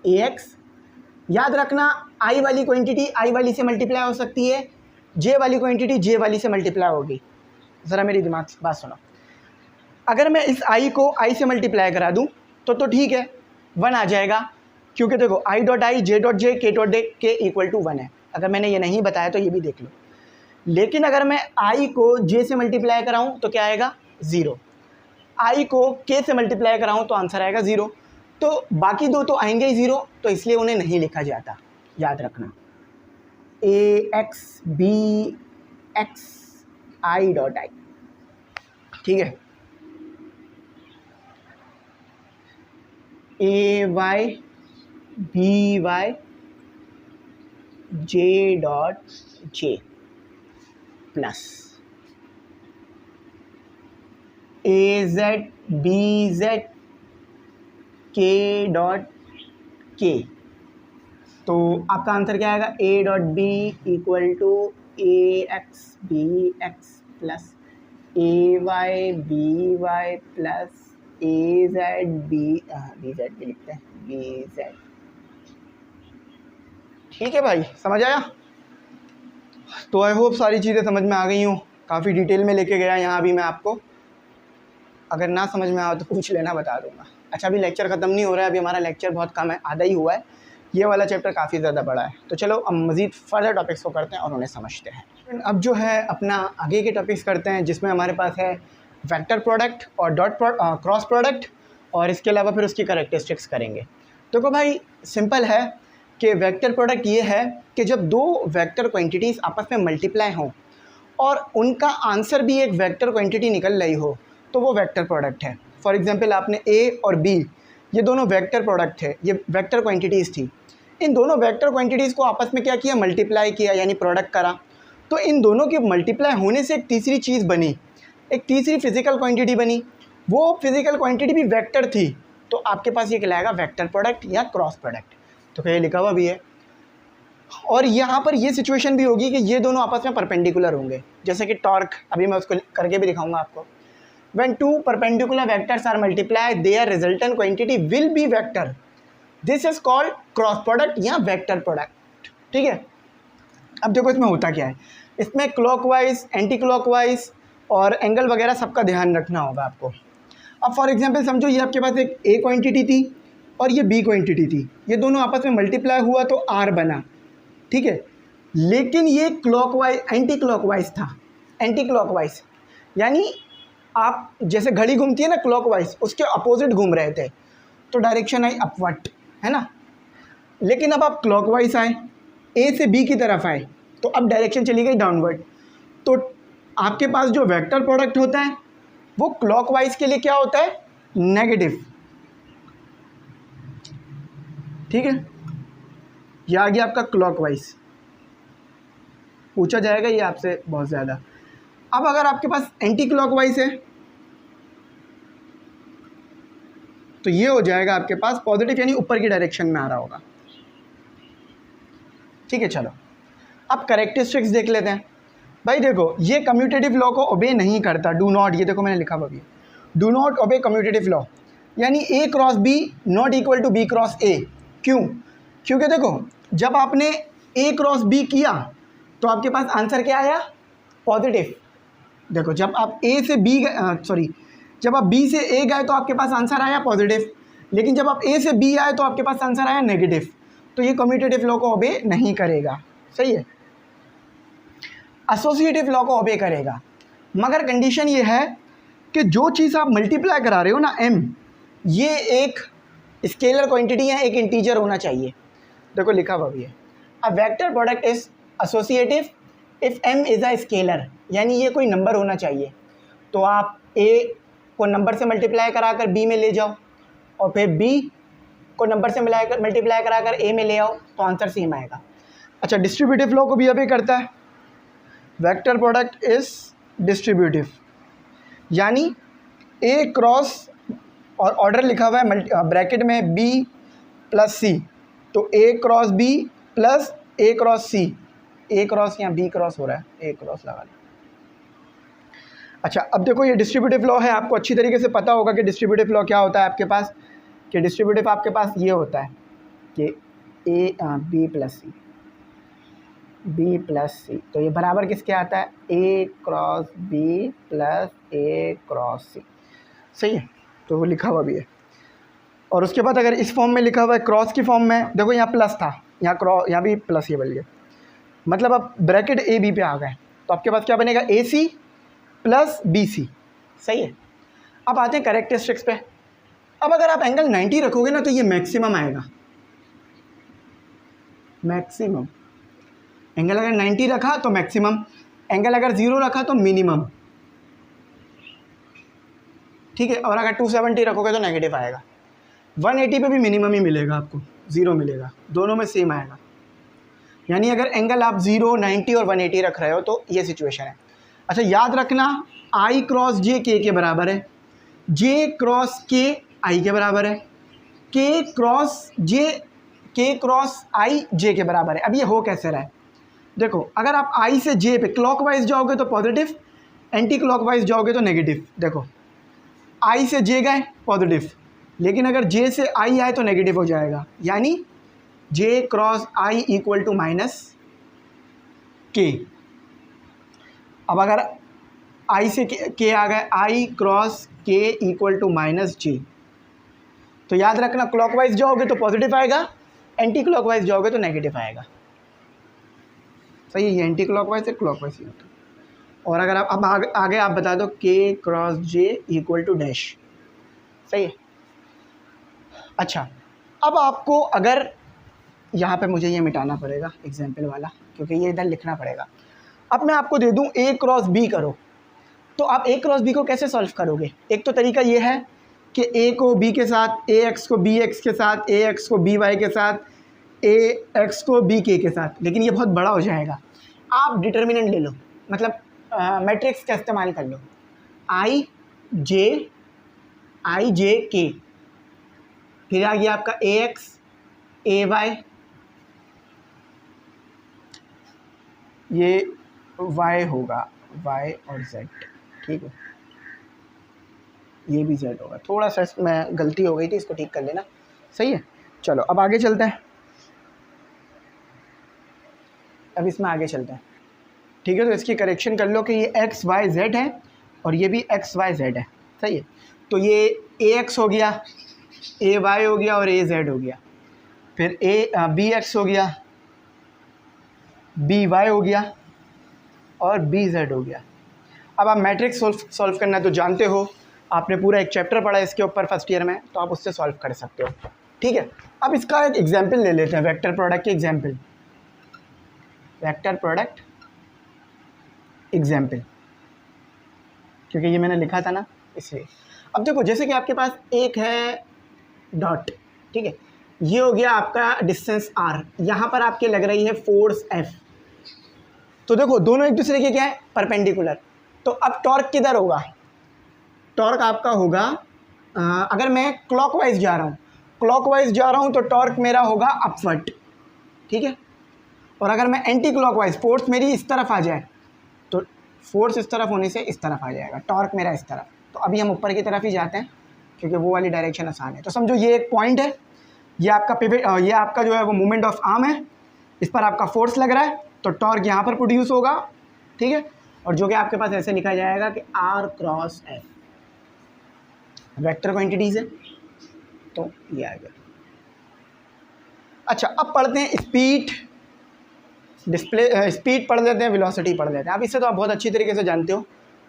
ए एक्स याद रखना, आई वाली क्वांटिटी आई वाली से मल्टीप्लाई हो सकती है, जे वाली क्वांटिटी जे वाली से मल्टीप्लाई होगी। ज़रा मेरी दिमाग से बात सुनो, अगर मैं इस आई को आई से मल्टीप्लाई करा दूँ तो ठीक है, 1 आ जाएगा, क्योंकि देखो आई डॉट आई, जे डॉट जे, के डॉट के इक्वल टू 1 है। अगर मैंने ये नहीं बताया तो ये भी देख लो। लेकिन अगर मैं आई को जे से मल्टीप्लाई कराऊँ तो क्या आएगा, 0। आई को के से मल्टीप्लाई कराऊँ तो आंसर आएगा 0। तो बाकी दो तो आएंगे ही 0, तो इसलिए उन्हें नहीं लिखा जाता, याद रखना। A X B X I dot I, ठीक है। A Y B Y J dot J plus A Z B Z K dot K. तो आपका आंसर क्या आएगा, A dot B equal to A X B X plus A Y B Y plus A Z B Z भी लिखते हैं, B Z. ठीक है भाई, समझ आया? तो आई होप सारी चीज़ें समझ में आ गई हूँ। काफ़ी डिटेल में लेके गया यहाँ भी मैं आपको, अगर ना समझ में आया तो पूछ लेना, बता दूंगा। अच्छा, अभी लेक्चर ख़त्म नहीं हो रहा है, अभी हमारा लेक्चर बहुत कम है, आधा ही हुआ है। ये वाला चैप्टर काफ़ी ज़्यादा बड़ा है, तो चलो अब मज़ीद फर्दर टॉपिक्स को करते हैं और उन्हें समझते हैं। अब जो है अपना आगे के टॉपिक्स करते हैं, जिसमें हमारे पास है वेक्टर प्रोडक्ट और क्रॉस प्रोडक्ट, और इसके अलावा फिर उसकी कैरेक्टरिस्टिक्स करेंगे। देखो भाई, सिंपल है कि वेक्टर प्रोडक्ट ये है कि जब दो वेक्टर क्वांटिटीज़ आपस में मल्टीप्लाई हों और उनका आंसर भी एक वेक्टर क्वांटिटी निकल रही हो, तो वो वेक्टर प्रोडक्ट है। फॉर एग्जांपल, आपने ए और बी, ये दोनों वेक्टर प्रोडक्ट थे, ये वेक्टर क्वांटिटीज़ थी। इन दोनों वेक्टर क्वांटिटीज़ को आपस में क्या किया, मल्टीप्लाई किया, यानी प्रोडक्ट करा। तो इन दोनों के मल्टीप्लाई होने से एक तीसरी चीज़ बनी, एक तीसरी फिजिकल क्वांटिटी बनी। वो फिजिकल क्वांटिटी भी वेक्टर थी, तो आपके पास ये कहलाएगा वेक्टर प्रोडक्ट या क्रॉस प्रोडक्ट। तो क्या ये लिखा हुआ भी है। और यहाँ पर ये सिचुएशन भी होगी कि ये दोनों आपस में परपेंडिकुलर होंगे, जैसे कि टॉर्क, अभी मैं उसको करके भी दिखाऊंगा आपको। When two perpendicular vectors are multiplied, their resultant quantity will be vector. This is called cross product या vector product। ठीक है। अब देखो इसमें होता क्या है, इसमें क्लॉकवाइज, एंटी क्लॉकवाइज और एंगल वगैरह सबका ध्यान रखना होगा आपको। अब फॉर एग्जांपल समझो, ये आपके पास एक ए क्वांटिटी थी और ये बी क्वांटिटी थी, ये दोनों आपस में मल्टीप्लाई हुआ तो आर बना। ठीक है। लेकिन ये क्लॉकवाइज एंटी क्लॉकवाइज था, एंटी क्लॉकवाइज यानी आप जैसे घड़ी घूमती है ना क्लॉकवाइज, उसके अपोजिट घूम रहे थे, तो डायरेक्शन आई अपवर्ड, है ना। लेकिन अब आप क्लॉकवाइज आए, ए से बी की तरफ आए, तो अब डायरेक्शन चली गई डाउनवर्ड। तो आपके पास जो वेक्टर प्रोडक्ट होता है वो क्लॉकवाइज के लिए क्या होता है, नेगेटिव, ठीक है। ये आ गया आपका क्लॉकवाइज, पूछा जाएगा ये आपसे बहुत ज़्यादा। अब अगर आपके पास एंटी क्लॉकवाइज है तो ये हो जाएगा आपके पास पॉजिटिव, यानी ऊपर की डायरेक्शन में आ रहा होगा, ठीक है। चलो अब कैरेक्टरिस्टिक्स देख लेते हैं। भाई देखो, ये कम्यूटेटिव लॉ को ओबे नहीं करता, डू नॉट, ये देखो मैंने लिखा हुआ भी, do not obey commutative law, यानी A cross B not equal to B cross A. क्यों? क्योंकि देखो जब आपने ए क्रॉस बी किया तो आपके पास आंसर क्या आया, पॉजिटिव। देखो जब आप ए से बी जब आप बी से ए गए तो आपके पास आंसर आया पॉजिटिव, लेकिन जब आप ए से बी आए तो आपके पास आंसर आया नेगेटिव। तो ये कम्यूटेटिव लॉ को ओबे नहीं करेगा, सही है। एसोसिएटिव लॉ को ओबे करेगा, मगर कंडीशन ये है कि जो चीज़ आप मल्टीप्लाई करा रहे हो ना m, ये एक स्केलर क्वांटिटी है, एक इंटीजर होना चाहिए। देखो लिखा हुआ भी है, a vector product is associative if m is a scalar, यानी ये कोई नंबर होना चाहिए। तो आप a को नंबर से मल्टीप्लाई कराकर b में ले जाओ और फिर b को नंबर से मल्टीप्लाई कराकर a में ले आओ, तो आंसर सेम आएगा। अच्छा, डिस्ट्रीब्यूटिव लॉ को भी अभी करता है, वेक्टर प्रोडक्ट इज डिस्ट्रीब्यूटिव, यानी ए क्रॉस, और ऑर्डर लिखा हुआ है ब्रैकेट में b प्लस सी, तो ए cross B plus A cross C, A cross यहाँ बी क्रॉस हो रहा है, ए क्रॉस लगा लो। अच्छा अब देखो ये डिस्ट्रीब्यूटिव लॉ है, आपको अच्छी तरीके से पता होगा कि डिस्ट्रीब्यूटिव लॉ क्या होता है आपके पास, कि डिस्ट्रीब्यूटिव आपके पास ये होता है कि A B plus C, B plus C, तो ये बराबर किसके आता है, A cross B plus A cross C, सही है। तो वो लिखा हुआ भी है। और उसके बाद अगर इस फॉर्म में लिखा हुआ है क्रॉस की फॉर्म में, देखो यहाँ प्लस था, यहाँ क्रॉस, यहाँ भी प्लस ये बन गया, मतलब अब ब्रैकेट ए बी पे आ गए, तो आपके पास क्या बनेगा, ए सी प्लस बी सी, सही है। अब आते हैं कैरेक्टरिस्टिक्स पे। अब अगर आप एंगल 90 रखोगे ना तो ये मैक्सिमम आएगा, मैक्सिमम एंगल अगर 90 रखा तो मैक्सिमम, एंगल अगर 0 रखा तो मिनिमम, ठीक है। और अगर 270 रखोगे तो नेगेटिव आएगा। 180 पे भी मिनिमम ही मिलेगा आपको, 0 मिलेगा, दोनों में सेम आएगा। यानी अगर एंगल आप 0, 90 और 180 रख रहे हो तो ये सिचुएशन है। अच्छा याद रखना, आई क्रॉस जे के बराबर है, जे क्रॉस के आई के बराबर है, के क्रॉस आई जे के बराबर है। अब ये हो कैसे रहा है, देखो अगर आप आई से जे पे क्लॉकवाइज जाओगे तो पॉजिटिव, एंटी क्लॉकवाइज जाओगे तो नेगेटिव। देखो आई से जे गए पॉजिटिव, लेकिन अगर जे से आई आए तो नेगेटिव हो जाएगा, यानी J cross I equal to minus K. अब अगर आई से के आ गए, I cross K equal to minus J, तो याद रखना क्लॉकवाइज जाओगे तो पॉजिटिव आएगा, एंटी क्लॉकवाइज जाओगे तो नेगेटिव आएगा, सही है। ये एंटी क्लॉकवाइज से क्लॉकवाइज ही होता है। और अगर आप अब आगे आप बता दो K cross J equal to dash, सही है। अच्छा अब आपको अगर यहाँ पे मुझे ये मिटाना पड़ेगा एग्जाम्पल वाला, क्योंकि ये इधर लिखना पड़ेगा। अब मैं आपको दे दूँ ए क्रॉस बी करो, तो आप ए क्रॉस बी को कैसे सॉल्व करोगे। एक तो तरीका ये है कि ए को बी के साथ, ए एक्स को बी एक्स के साथ, ए एक्स को बी वाई के साथ, ए एक्स को बी के साथ, लेकिन ये बहुत बड़ा हो जाएगा। आप डिटर्मिनेंट ले लो, मतलब मैट्रिक्स का इस्तेमाल कर लो, आई जे के, फिर आ गया आपका ए एक्स ए वाई, ये y होगा, y और z, ठीक है, ये भी z होगा। थोड़ा सा इसमें गलती हो गई थी, इसको ठीक कर लेना, सही है। चलो अब आगे चलते हैं, अब इसमें आगे चलते हैं, ठीक है। तो इसकी करेक्शन कर लो कि ये x y z है और ये भी x y z है, सही है। तो ये ax हो गया, ay हो गया और az हो गया, फिर bx हो गया, बी वाई हो गया और बी जेड हो गया। अब आप मैट्रिक्स सॉल्व करना तो जानते हो, आपने पूरा एक चैप्टर पढ़ा इसके ऊपर फर्स्ट ईयर में, तो आप उससे सॉल्व कर सकते हो। ठीक है, अब इसका एक एग्जाम्पल ले लेते हैं, वेक्टर प्रोडक्ट के एग्जाम्पल, वेक्टर प्रोडक्ट एग्जाम्पल, क्योंकि ये मैंने लिखा था ना इसलिए। अब देखो, जैसे कि आपके पास एक है डॉट, ठीक है, ये हो गया आपका डिस्टेंस r, यहाँ पर आपके लग रही है फोर्स f। तो देखो दोनों एक दूसरे के क्या है, परपेंडिकुलर। तो अब टॉर्क किधर होगा, टॉर्क आपका होगा अगर मैं क्लॉकवाइज जा रहा हूँ, क्लॉकवाइज जा रहा हूँ तो टॉर्क मेरा होगा अपवर्ड, ठीक है। और अगर मैं एंटी क्लॉकवाइज, फोर्स मेरी इस तरफ आ जाए, तो फोर्स इस तरफ होने से इस तरफ आ जाएगा, टॉर्क मेरा इस तरफ। तो अभी हम ऊपर की तरफ ही जाते हैं क्योंकि वो वाली डायरेक्शन आसान है। तो समझो ये एक पॉइंट है, ये आपका पिवट, ये आपका जो है वो मूवमेंट ऑफ आर्म है, इस पर आपका फोर्स लग रहा है, तो टॉर्क यहाँ पर प्रोड्यूस होगा, ठीक है। और जो कि आपके पास ऐसे लिखा जाएगा कि r cross f, vector quantities है, तो ये आ गया। अच्छा, अब पढ़ते हैं स्पीड, स्पीड पढ़ लेते हैं, वेलोसिटी पढ़ लेते हैं। अब इससे तो आप बहुत अच्छी तरीके से जानते हो,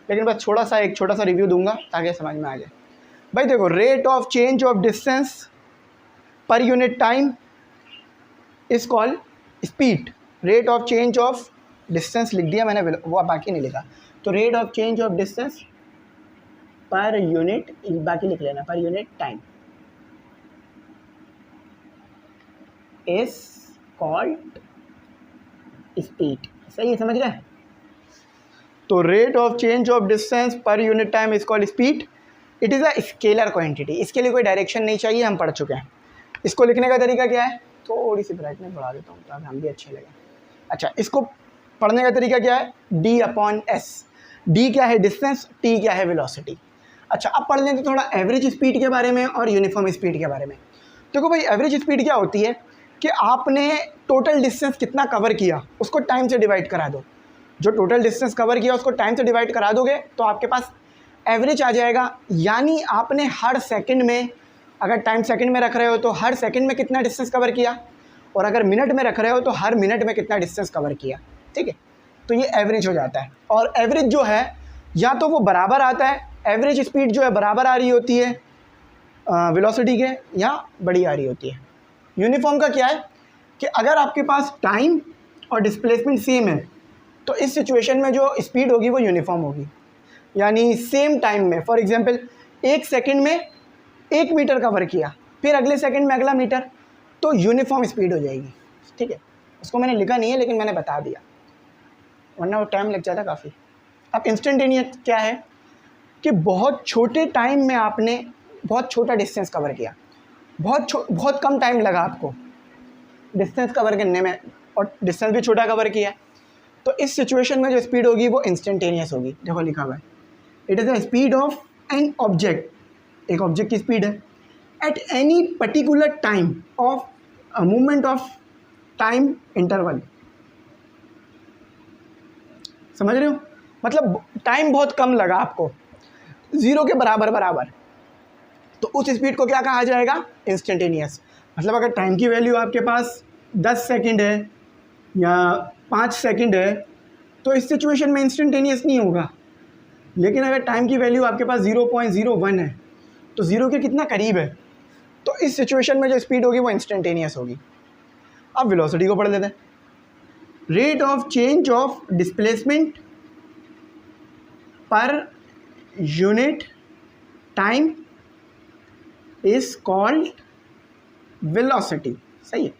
लेकिन बस एक छोटा सा रिव्यू दूंगा ताकि समझ में आ जाए। भाई देखो, rate of change of distance per unit time is called speed. Rate of change of distance लिख दिया मैंने, वो बाकी नहीं लिखा। तो rate of change of distance per unit, बाकी लिख लेना, per unit time is called speed. सही है, समझ गए। तो rate of change of distance per unit time is called speed. It is a scalar quantity. इसके लिए कोई डायरेक्शन नहीं चाहिए, हम पढ़ चुके हैं। इसको लिखने का तरीका क्या है, थोड़ी सी ब्राइटनेस बढ़ा देता हूँ ताकि हम भी अच्छे लगे। अच्छा, इसको पढ़ने का तरीका क्या है, d/s। d क्या है, डिस्टेंस, t क्या है, वेलोसिटी। अच्छा, अब पढ़ लेते थोड़ा एवरेज स्पीड के बारे में और यूनिफॉर्म स्पीड के बारे में। देखो भाई, एवरेज स्पीड क्या होती है कि आपने टोटल डिस्टेंस कितना कवर किया उसको टाइम से डिवाइड करा दो। जो टोटल डिस्टेंस कवर किया उसको टाइम से डिवाइड करा दोगे तो आपके पास एवरेज आ जाएगा। यानी आपने हर सेकंड में, अगर टाइम सेकंड में रख रहे हो तो हर सेकंड में कितना डिस्टेंस कवर किया, और अगर मिनट में रख रहे हो तो हर मिनट में कितना डिस्टेंस कवर किया, ठीक है। तो ये एवरेज हो जाता है। और एवरेज जो है या तो वो बराबर आता है, एवरेज स्पीड जो है बराबर आ रही होती है वेलोसिटी के, या बड़ी आ रही होती है। यूनिफॉर्म का क्या है कि अगर आपके पास टाइम और डिस्प्लेसमेंट सेम है तो इस सिचुएशन में जो स्पीड होगी वो यूनिफॉर्म होगी। यानी सेम टाइम में, फॉर एग्जांपल 1 सेकंड में 1 मीटर कवर किया, फिर अगले सेकंड में अगला मीटर, तो यूनिफॉर्म स्पीड हो जाएगी, ठीक है। उसको मैंने लिखा नहीं है लेकिन मैंने बता दिया, वरना वो टाइम लग जाता काफ़ी। अब इंस्टेंटेनियस क्या है कि बहुत छोटे टाइम में आपने बहुत छोटा डिस्टेंस कवर किया, बहुत कम टाइम लगा आपको डिस्टेंस कवर करने में, और डिस्टेंस भी छोटा कवर किया, तो इस सिचुएशन में जो स्पीड होगी वो इंस्टेंटेनियस होगी। देखो लिखा हुआ है, it is the speed of an object, एक ऑब्जेक्ट की स्पीड है, at any particular time of movement of time interval. समझ रहे हो, मतलब टाइम बहुत कम लगा आपको, 0 के बराबर, तो उस स्पीड को क्या कहा जाएगा, इंस्टेंटेनियस। मतलब अगर टाइम की वैल्यू आपके पास 10 सेकंड है या 5 सेकंड है तो इस सिचुएशन में इंस्टेंटेनियस नहीं होगा। लेकिन अगर टाइम की वैल्यू आपके पास 0.01 है तो 0 के कितना करीब है, तो इस सिचुएशन में जो स्पीड होगी वो इंस्टेंटेनियस होगी। अब वेलोसिटी को पढ़ लेते हैं। Rate of change of displacement per unit time is called velocity. सही है,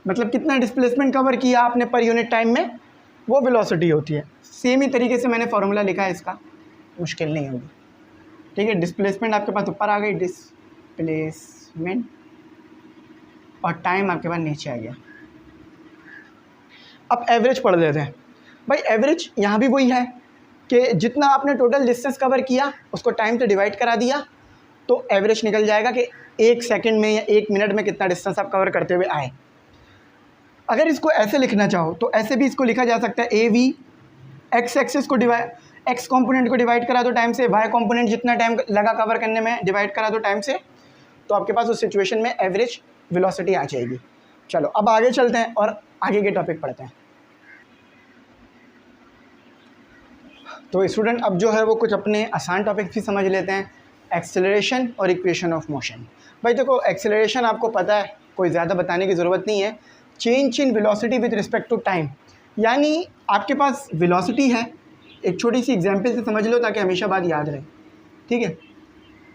मतलब कितना डिस्प्लेसमेंट कवर किया आपने पर यूनिट टाइम में, वो वेलोसिटी होती है। सेम ही तरीके से मैंने फॉर्मूला लिखा है, इसका मुश्किल नहीं होगी, ठीक है। डिस्प्लेसमेंट आपके पास ऊपर आ गई, डिस्प्लेसमेंट, और टाइम आपके पास नीचे आ गया। अब एवरेज पढ़ लेते हैं। भाई एवरेज यहाँ भी वही है कि जितना आपने टोटल डिस्टेंस कवर किया उसको टाइम से डिवाइड करा दिया तो एवरेज निकल जाएगा कि 1 सेकंड में या 1 मिनट में कितना डिस्टेंस आप कवर करते हुए आए। अगर इसको ऐसे लिखना चाहो तो ऐसे भी इसको लिखा जा सकता है, ए वी एक्स एक्सिस को डिवाइड, एक्स कंपोनेंट को डिवाइड करा दो टाइम से, वाई कंपोनेंट जितना टाइम लगा कवर करने में डिवाइड करा दो टाइम से, तो आपके पास उस सिचुएशन में एवरेज वेलोसिटी आ जाएगी। चलो अब आगे चलते हैं और आगे के टॉपिक पढ़ते हैं। तो स्टूडेंट अब जो है वो कुछ अपने आसान टॉपिक्स भी समझ लेते हैं, एक्सेलरेशन और इक्वेशन ऑफ मोशन। भाई देखो एक्सेलरेशन आपको पता है, कोई ज़्यादा बताने की ज़रूरत नहीं है, change in velocity with respect to time. यानी आपके पास वेलोसिटी है, एक छोटी सी एग्जांपल से समझ लो ताकि हमेशा बात याद रहे, ठीक है।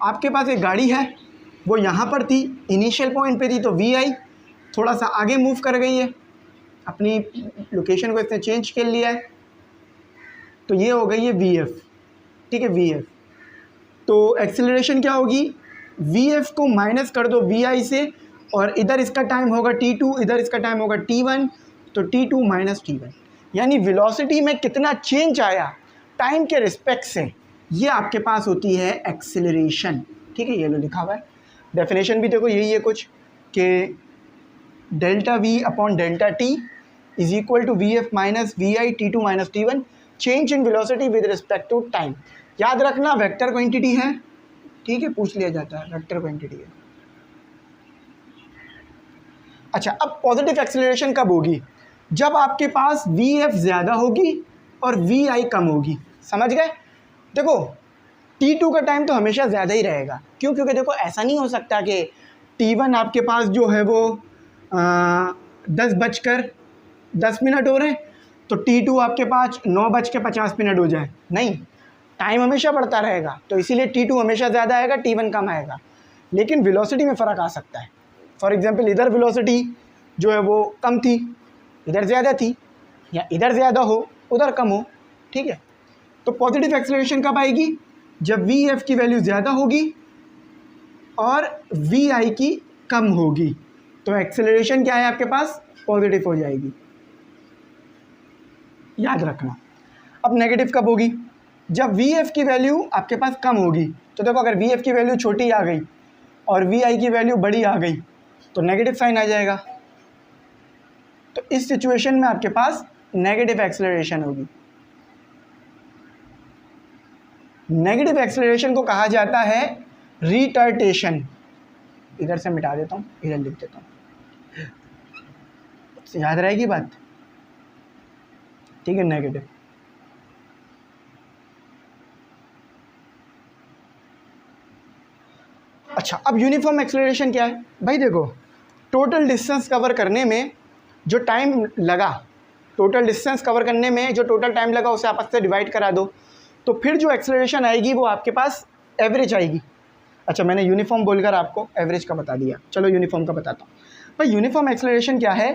आपके पास एक गाड़ी है, वो यहाँ पर थी, इनिशियल पॉइंट पे थी, तो वी आई थोड़ा सा आगे मूव कर गई है, अपनी लोकेशन को इसने चेंज कर लिया है, तो ये हो गई है वी एफ, ठीक है, वी एफ। तो एक्सेलरेशन क्या होगी, वी एफ को माइनस कर दो वी आई से, और इधर इसका टाइम होगा t2, इधर इसका टाइम होगा t1, तो t2 माइनस t1, यानी वेलोसिटी में कितना चेंज आया टाइम के रिस्पेक्ट से, ये आपके पास होती है एक्सेलरेशन, ठीक है। ये लो लिखा हुआ है, डेफिनेशन भी देखो यही है कुछ, कि delta V upon delta T is equal to V F minus V I t2 minus t1, change in velocity with respect to time. याद रखना वेक्टर क्वांटिटी है, ठीक है, पूछ लिया जाता है, वेक्टर क्वांटिटी है। अच्छा, अब पॉजिटिव एक्सेलरेशन कब होगी, जब आपके पास वी एफ ज़्यादा होगी और वी आई कम होगी, समझ गए। देखो t2 का टाइम तो हमेशा ज़्यादा ही रहेगा, क्यों, क्योंकि देखो ऐसा नहीं हो सकता कि t1 आपके पास जो है वो 10:10 हो रहे हैं तो t2 आपके पास 9:50 हो जाए, नहीं, टाइम हमेशा बढ़ता रहेगा, तो इसीलिए t2 हमेशा ज़्यादा आएगा, t1 कम आएगा, लेकिन वेलोसिटी में फ़र्क आ सकता है। फॉर एग्जांपल इधर वेलोसिटी जो है वो कम थी, इधर ज़्यादा थी, या इधर ज़्यादा हो उधर कम हो, ठीक है। तो पॉजिटिव एक्सेलरेशन कब आएगी, जब वी एफ की वैल्यू ज़्यादा होगी और वी आई की कम होगी, तो एक्सेलरेशन क्या है आपके पास, पॉजिटिव हो जाएगी, याद रखना। अब नेगेटिव कब होगी, जब वी एफ की वैल्यू आपके पास कम होगी। तो देखो अगर वी एफ की वैल्यू छोटी आ गई और वी आई की वैल्यू बड़ी आ गई तो नेगेटिव साइन आ जाएगा, तो इस सिचुएशन में आपके पास नेगेटिव एक्सेलरेशन होगी। नेगेटिव एक्सेलरेशन को कहा जाता है रिटार्डेशन। इधर से मिटा देता हूँ, इधर लिख देता हूँ, याद रहेगी बात, ठीक है, नेगेटिव। अच्छा, अब यूनिफॉर्म एक्सेलरेशन क्या है, भाई देखो टोटल डिस्टेंस कवर करने में जो टाइम लगा, टोटल डिस्टेंस कवर करने में जो टोटल टाइम लगा उसे आपस से डिवाइड करा दो, तो फिर जो एक्सेलरेशन आएगी वो आपके पास एवरेज आएगी। अच्छा, मैंने यूनिफॉर्म बोलकर आपको एवरेज का बता दिया, चलो यूनिफॉर्म का बताता हूँ। भाई यूनिफॉर्म एक्सेलरेशन क्या है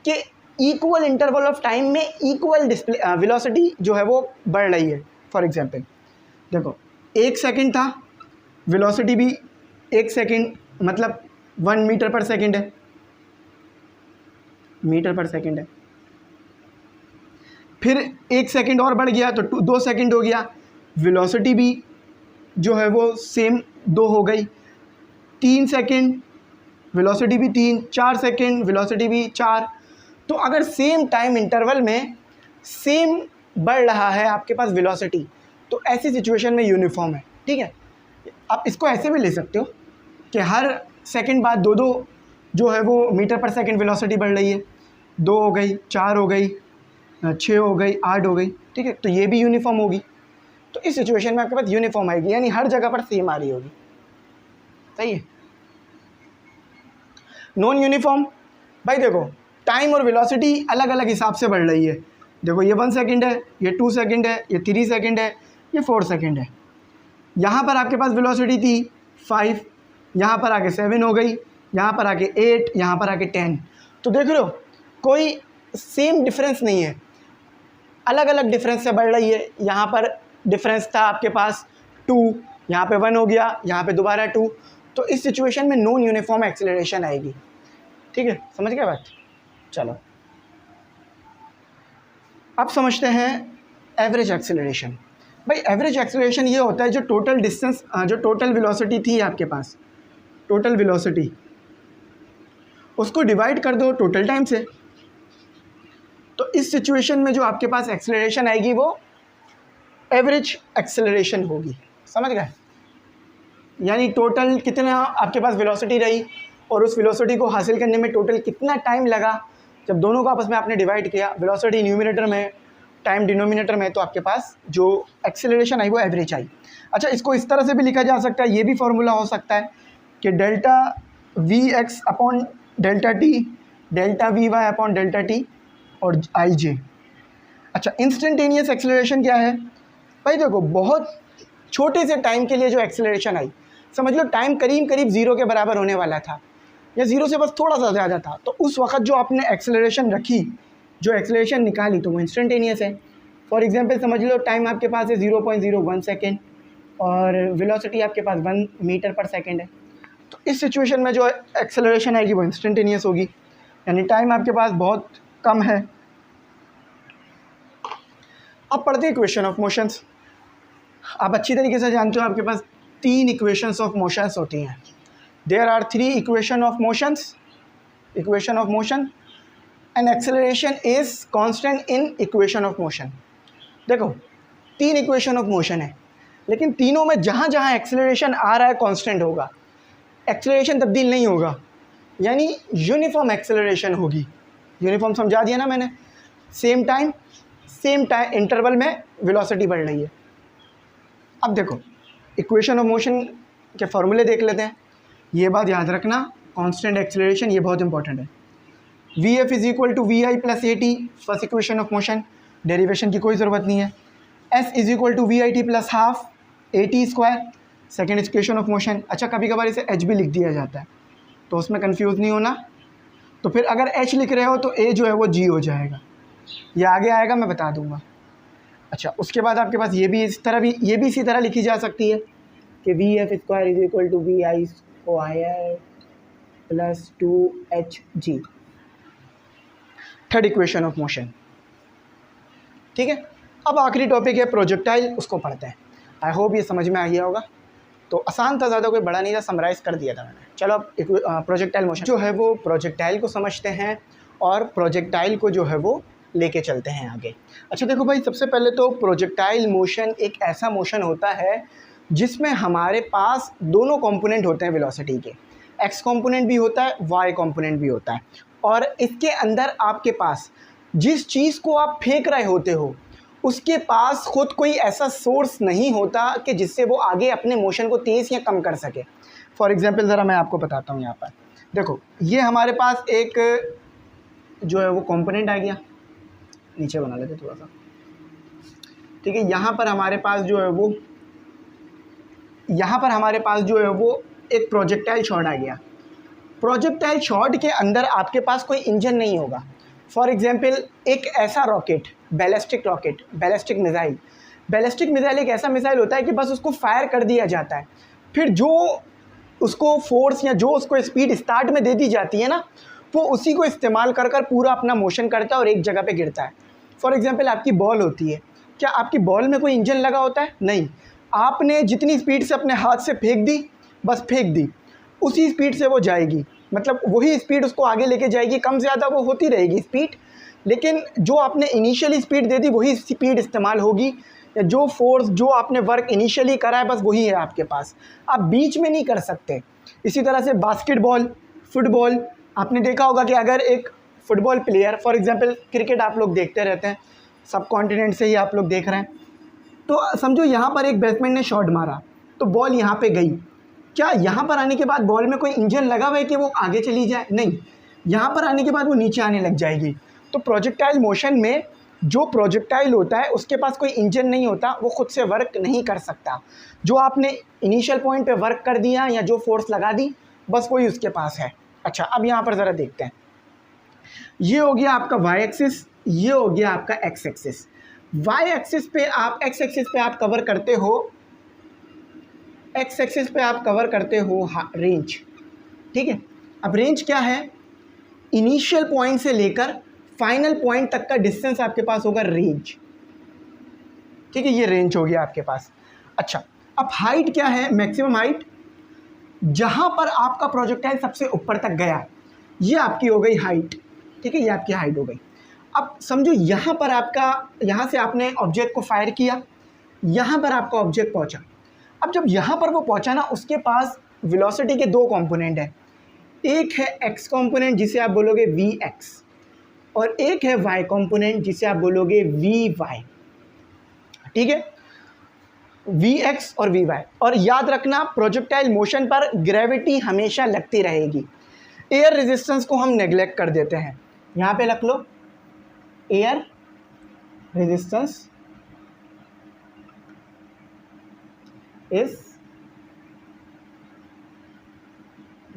कि इक्वल इंटरवल ऑफ टाइम में इक्वल वेलोसिटी जो है वो बढ़ रही है। फॉर एग्जांपल देखो 1 सेकंड था, वेलोसिटी भी 1 सेकंड मतलब 1 मीटर पर सेकंड है, मीटर पर सेकंड है। फिर 1 सेकंड और बढ़ गया तो 2 सेकंड हो गया, वेलोसिटी भी जो है वो सेम 2 हो गई। 3 सेकंड वेलोसिटी भी 3, 4 सेकंड वेलोसिटी भी 4। तो अगर सेम टाइम इंटरवल में सेम बढ़ रहा है आपके पास वेलोसिटी, तो ऐसी सिचुएशन में यूनिफॉर्म है, ठीक है। आप इसको ऐसे भी ले सकते हो कि हर सेकंड बाद 2-2 जो है वो मीटर पर सेकंड वेलोसिटी बढ़ रही है, 2 हो गई, 4 हो गई, 6 हो गई, 8 हो गई, ठीक है, तो ये भी यूनिफॉर्म होगी। तो इस सिचुएशन में आपके पास यूनिफॉर्म आएगी, यानी हर जगह पर सेम आ रही होगी, सही है। नॉन यूनिफॉर्म, भाई देखो टाइम और वेलोसिटी अलग अलग हिसाब से बढ़ रही है। देखो ये 1 सेकंड है, ये 2 सेकंड है, ये 3 सेकंड है, ये 4 सेकंड है। यहाँ पर आपके पास वेलोसिटी थी 5, यहाँ पर आके 7 हो गई, यहाँ पर आके 8, यहाँ पर आके 10। तो देख लो कोई सेम डिफरेंस नहीं है, अलग अलग डिफरेंस से बढ़ रही है। यहाँ पर डिफरेंस था आपके पास 2, यहाँ पे 1 हो गया, यहाँ पे दोबारा 2। तो इस सिचुएशन में नॉन यूनिफॉर्म एक्सेलरेशन आएगी, ठीक है, समझ गए बात। चलो अब समझते हैं एवरेज एक्सेलरेशन। भाई एवरेज एक्सेलरेशन ये होता है जो टोटल डिस्टेंस, जो टोटल वेलोसिटी थी आपके पास, टोटल वेलोसिटी उसको डिवाइड कर दो टोटल टाइम से। तो इस सिचुएशन में जो आपके पास एक्सेलरेशन आएगी वो एवरेज एक्सेलरेशन होगी, समझ गए। यानी टोटल कितना आपके पास वेलोसिटी रही और उस वेलोसिटी को हासिल करने में टोटल कितना टाइम लगा, जब दोनों को आपस में आपने डिवाइड किया, वेलोसिटी न्यूमरेटर में टाइम डिनोमिनेटर में, तो आपके पास जो एक्सेलरेशन आई वो एवरेज आई। अच्छा, इसको इस तरह से भी लिखा जा सकता है, ये भी फॉर्मूला हो सकता है कि delta V X upon delta T, delta V Y upon delta T और आई जे। अच्छा, इंस्टेंटेनियस एक्सेलरेशन क्या है भाई? देखो, बहुत छोटे से टाइम के लिए जो एक्सेलरेशन आई, समझ लो टाइम करीब करीब 0 के बराबर होने वाला था या 0 से बस थोड़ा सा ज़्यादा था, तो उस वक्त जो आपने एक्सेलरेशन रखी, जो एक्सेलरेशन निकाली, तो वो इंस्टेंटेनियस है। फॉर एग्जांपल समझ लो टाइम आपके पास है 0.01 सेकेंड और वेलोसिटी आपके पास 1 मीटर पर सेकेंड है, तो इस सिचुएशन में जो एक्सेलरेशन आएगी वो इंस्टेंटेनियस होगी, यानी टाइम आपके पास बहुत कम है। अब पढ़ते हैं इक्वेशन ऑफ मोशंस। आप अच्छी तरीके से जानते हो आपके पास 3 इक्वेशंस ऑफ मोशंस होती हैं। There are 3 equation of motions, equation of motion and acceleration is constant in equation of motion. देखो, 3 इक्वेशन ऑफ मोशन है, लेकिन तीनों में जहाँ जहाँ एक्सेलरेशन आ रहा है कांस्टेंट होगा, एक्सेलरेशन तब्दील नहीं होगा, यानी यूनिफॉर्म एक्सेलरेशन होगी। यूनिफॉर्म समझा दिया ना मैंने, सेम टाइम इंटरवल में वेलोसिटी बढ़ रही है। अब देखो, इक्वेशन ऑफ मोशन के फॉर्मूले देख लेते हैं। ये बात याद रखना, कांस्टेंट एक्सेलरेशन ये बहुत इंपॉर्टेंट है। V F is equal to V I plus A T, first equation of motion, derivation की कोई ज़रूरत नहीं है। S is equal to V I T plus half A T square, second equation of motion. अच्छा, कभी कभार इसे H भी लिख दिया जाता है, तो उसमें कंफ्यूज नहीं होना। तो फिर अगर एच लिख रहे हो तो ए जो है वो जी हो जाएगा, ये आगे आएगा, मैं बता दूंगा। अच्छा, उसके बाद आपके पास ये भी इस तरह लिखी जा सकती है कि V F square is equal to V I square plus 2hg, third equation of motion. ठीक है, अब आखिरी टॉपिक है प्रोजेक्टाइल, उसको पढ़ते हैं। आई होप ये समझ में आ गया होगा। तो आसान था, ज़्यादा कोई बड़ा नहीं था, समराइज़ कर दिया था मैंने। चलो अब प्रोजेक्टाइल मोशन जो है वो प्रोजेक्टाइल को समझते हैं और प्रोजेक्टाइल को जो है वो लेके चलते हैं आगे। अच्छा देखो भाई, सबसे पहले तो प्रोजेक्टाइल मोशन एक ऐसा मोशन होता है जिसमें हमारे पास दोनों कंपोनेंट होते हैं वेलोसिटी के, एक्स कंपोनेंट भी होता है, वाई कंपोनेंट भी होता है, और इसके अंदर आपके पास जिस चीज़ को आप फेंक रहे होते हो उसके पास खुद कोई ऐसा सोर्स नहीं होता कि जिससे वो आगे अपने मोशन को तेज़ या कम कर सके। फॉर एग्जांपल ज़रा मैं आपको बताता हूँ। यहाँ पर देखो, ये हमारे पास एक जो है वो कंपोनेंट आ गया, नीचे बना लेते थोड़ा सा, ठीक है। यहाँ पर हमारे पास जो है वो एक प्रोजेक्टाइल शॉट आ गया। प्रोजेक्टाइल शॉट के अंदर आपके पास कोई इंजन नहीं होगा। फॉर एग्जांपल एक ऐसा रॉकेट, बैलिस्टिक मिसाइल एक ऐसा मिसाइल होता है कि बस उसको फायर कर दिया जाता है, फिर जो उसको फोर्स या जो उसको स्पीड स्टार्ट में दे दी जाती है ना, वो उसी को इस्तेमाल कर पूरा अपना मोशन करता है और एक जगह पे गिरता है। फॉर एग्जांपल आपकी बॉल होती है, क्या आपकी बॉल में कोई इंजन लगा होता है? नहीं। आपने जितनी स्पीड से अपने हाथ से फेंक दी, बस फेंक दी, उसी स्पीड से वो जाएगी, मतलब वही स्पीड उसको आगे लेके जाएगी, कम ज़्यादा वो होती रहेगी स्पीड, लेकिन जो आपने इनिशियली स्पीड दे दी वही स्पीड इस्तेमाल होगी, या जो फोर्स जो आपने वर्क इनिशियली करा है बस वही है आपके पास, आप बीच में नहीं कर सकते। इसी तरह से बास्केटबॉल, फुटबॉल, आपने देखा होगा कि अगर एक football player, for example cricket आप लोग देखते रहते हैं, सब कॉन्टिनेंट से ही आप लोग देख रहे हैं, तो समझो यहाँ पर एक बैट्समैन ने शॉट मारा तो बॉल यहाँ पे गई, क्या यहाँ पर आने के बाद बॉल में कोई इंजन लगा हुआ है कि वो आगे चली जाए? नहीं, यहाँ पर आने के बाद वो नीचे आने लग जाएगी। तो प्रोजेक्टाइल मोशन में जो प्रोजेक्टाइल होता है उसके पास कोई इंजन नहीं होता, वो खुद से वर्क नहीं कर सकता। जो आपने इनिशियल पॉइंट पे वर्क कर दिया या जो फोर्स लगा दी, बस वही उसके पास है। अच्छा, अब यहाँ पर ज़रा देखते हैं, ये हो गया आपका वाई एक्सिस, ये हो गया आपका एक्स एक्सिस। वाई एक्सिस पे आप, एक्स एक्सिस पे आप कवर करते हो, एक्स एक्सिस पे आप कवर करते हो रेंज, ठीक है। अब रेंज क्या है? इनिशियल पॉइंट से लेकर फाइनल पॉइंट तक का डिस्टेंस आपके पास होगा रेंज, ठीक है, ये रेंज हो गया आपके पास। अच्छा, अब हाइट क्या है? मैक्सिमम हाइट, जहाँ पर आपका प्रोजेक्टाइल सबसे ऊपर तक गया, ये आपकी हो गई हाइट, ठीक है, ये आपकी हाइट हो गई। अब समझो यहाँ पर आपका, यहाँ से आपने ऑब्जेक्ट को फायर किया, यहाँ पर आपका ऑब्जेक्ट पहुँचा। अब जब यहाँ पर वो पहुँचा ना, उसके पास वेलोसिटी के 2 कंपोनेंट हैं, एक है एक्स कंपोनेंट जिसे आप बोलोगे वी एक्स, और एक है y कंपोनेंट जिसे आप बोलोगे vy, ठीक है, vx और vy। और याद रखना प्रोजेक्टाइल मोशन पर ग्रेविटी हमेशा लगती रहेगी। एयर रेजिस्टेंस को हम नेग्लेक्ट कर देते हैं, यहाँ पे रख लो एयर रेजिस्टेंस इज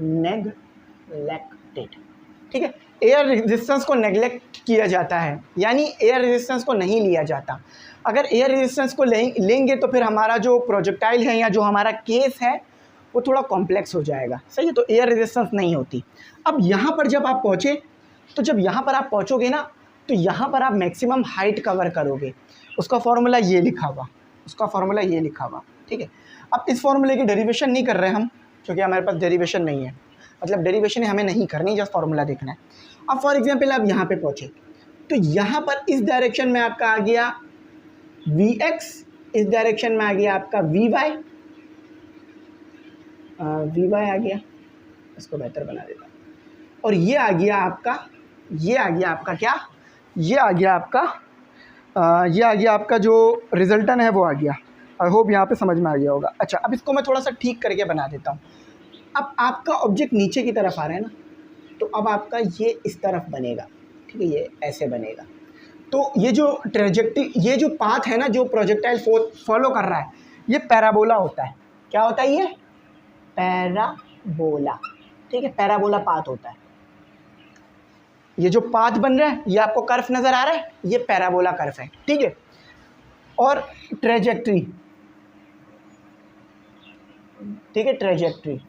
नेग्लेक्टेड, ठीक है। एयर रेजिस्टेंस को नेग्लेक्ट किया जाता है, यानी एयर रेजिस्टेंस को नहीं लिया जाता। अगर एयर रेजिस्टेंस को लेंगे तो फिर हमारा जो प्रोजेक्टाइल है या जो हमारा केस है वो थोड़ा कॉम्प्लेक्स हो जाएगा, सही है। तो एयर रेजिस्टेंस नहीं होती। अब यहाँ पर जब आप पहुँचे, तो जब यहाँ पर आप पहुँचोगे ना, तो यहाँ पर आप मैक्सिमम हाइट कवर करोगे। उसका फॉर्मूला ये लिखा हुआ, उसका फॉर्मूला ये लिखा हुआ, ठीक है। अब इस फॉर्मूले की डेरिवेशन नहीं कर रहे हम, क्योंकि हमारे पास डेरिवेशन नहीं है, मतलब डेरिवेशन हमें नहीं करनी, जस्ट फॉर्मूला देखना है। अब फॉर एग्जांपल आप यहाँ पे पहुँचे, तो यहाँ पर इस डायरेक्शन में आपका आ गया Vx, इस डायरेक्शन में आ गया आपका Vy, Vy आ गया, इसको बेहतर बना देता हूँ, और ये आ गया आपका, ये आ गया आपका क्या, ये आ गया आपका ये आ गया आपका जो रिजल्टन है वो आ गया। आई होप यहाँ पे समझ में आ गया होगा। अच्छा, अब इसको मैं थोड़ा सा ठीक करके बना देता हूँ। अब आपका ऑब्जेक्ट नीचे की तरफ आ रहा है ना, तो अब आपका ये इस तरफ बनेगा, ठीक है, ये ऐसे बनेगा। तो ये जो ट्रेजेक्टरी, ये जो पाथ है ना जो प्रोजेक्टाइल फॉलो कर रहा है, ये पैराबोला होता है। क्या होता है ये? पैराबोला, ठीक है, पैराबोला पाथ होता है। ये जो पाथ बन रहा है, ये आपको कर्व नज़र आ रहा है, ये पैराबोला कर्व है, ठीक है। और ट्रेजेक्टरी, ठीक है, ट्रेजेक्टरी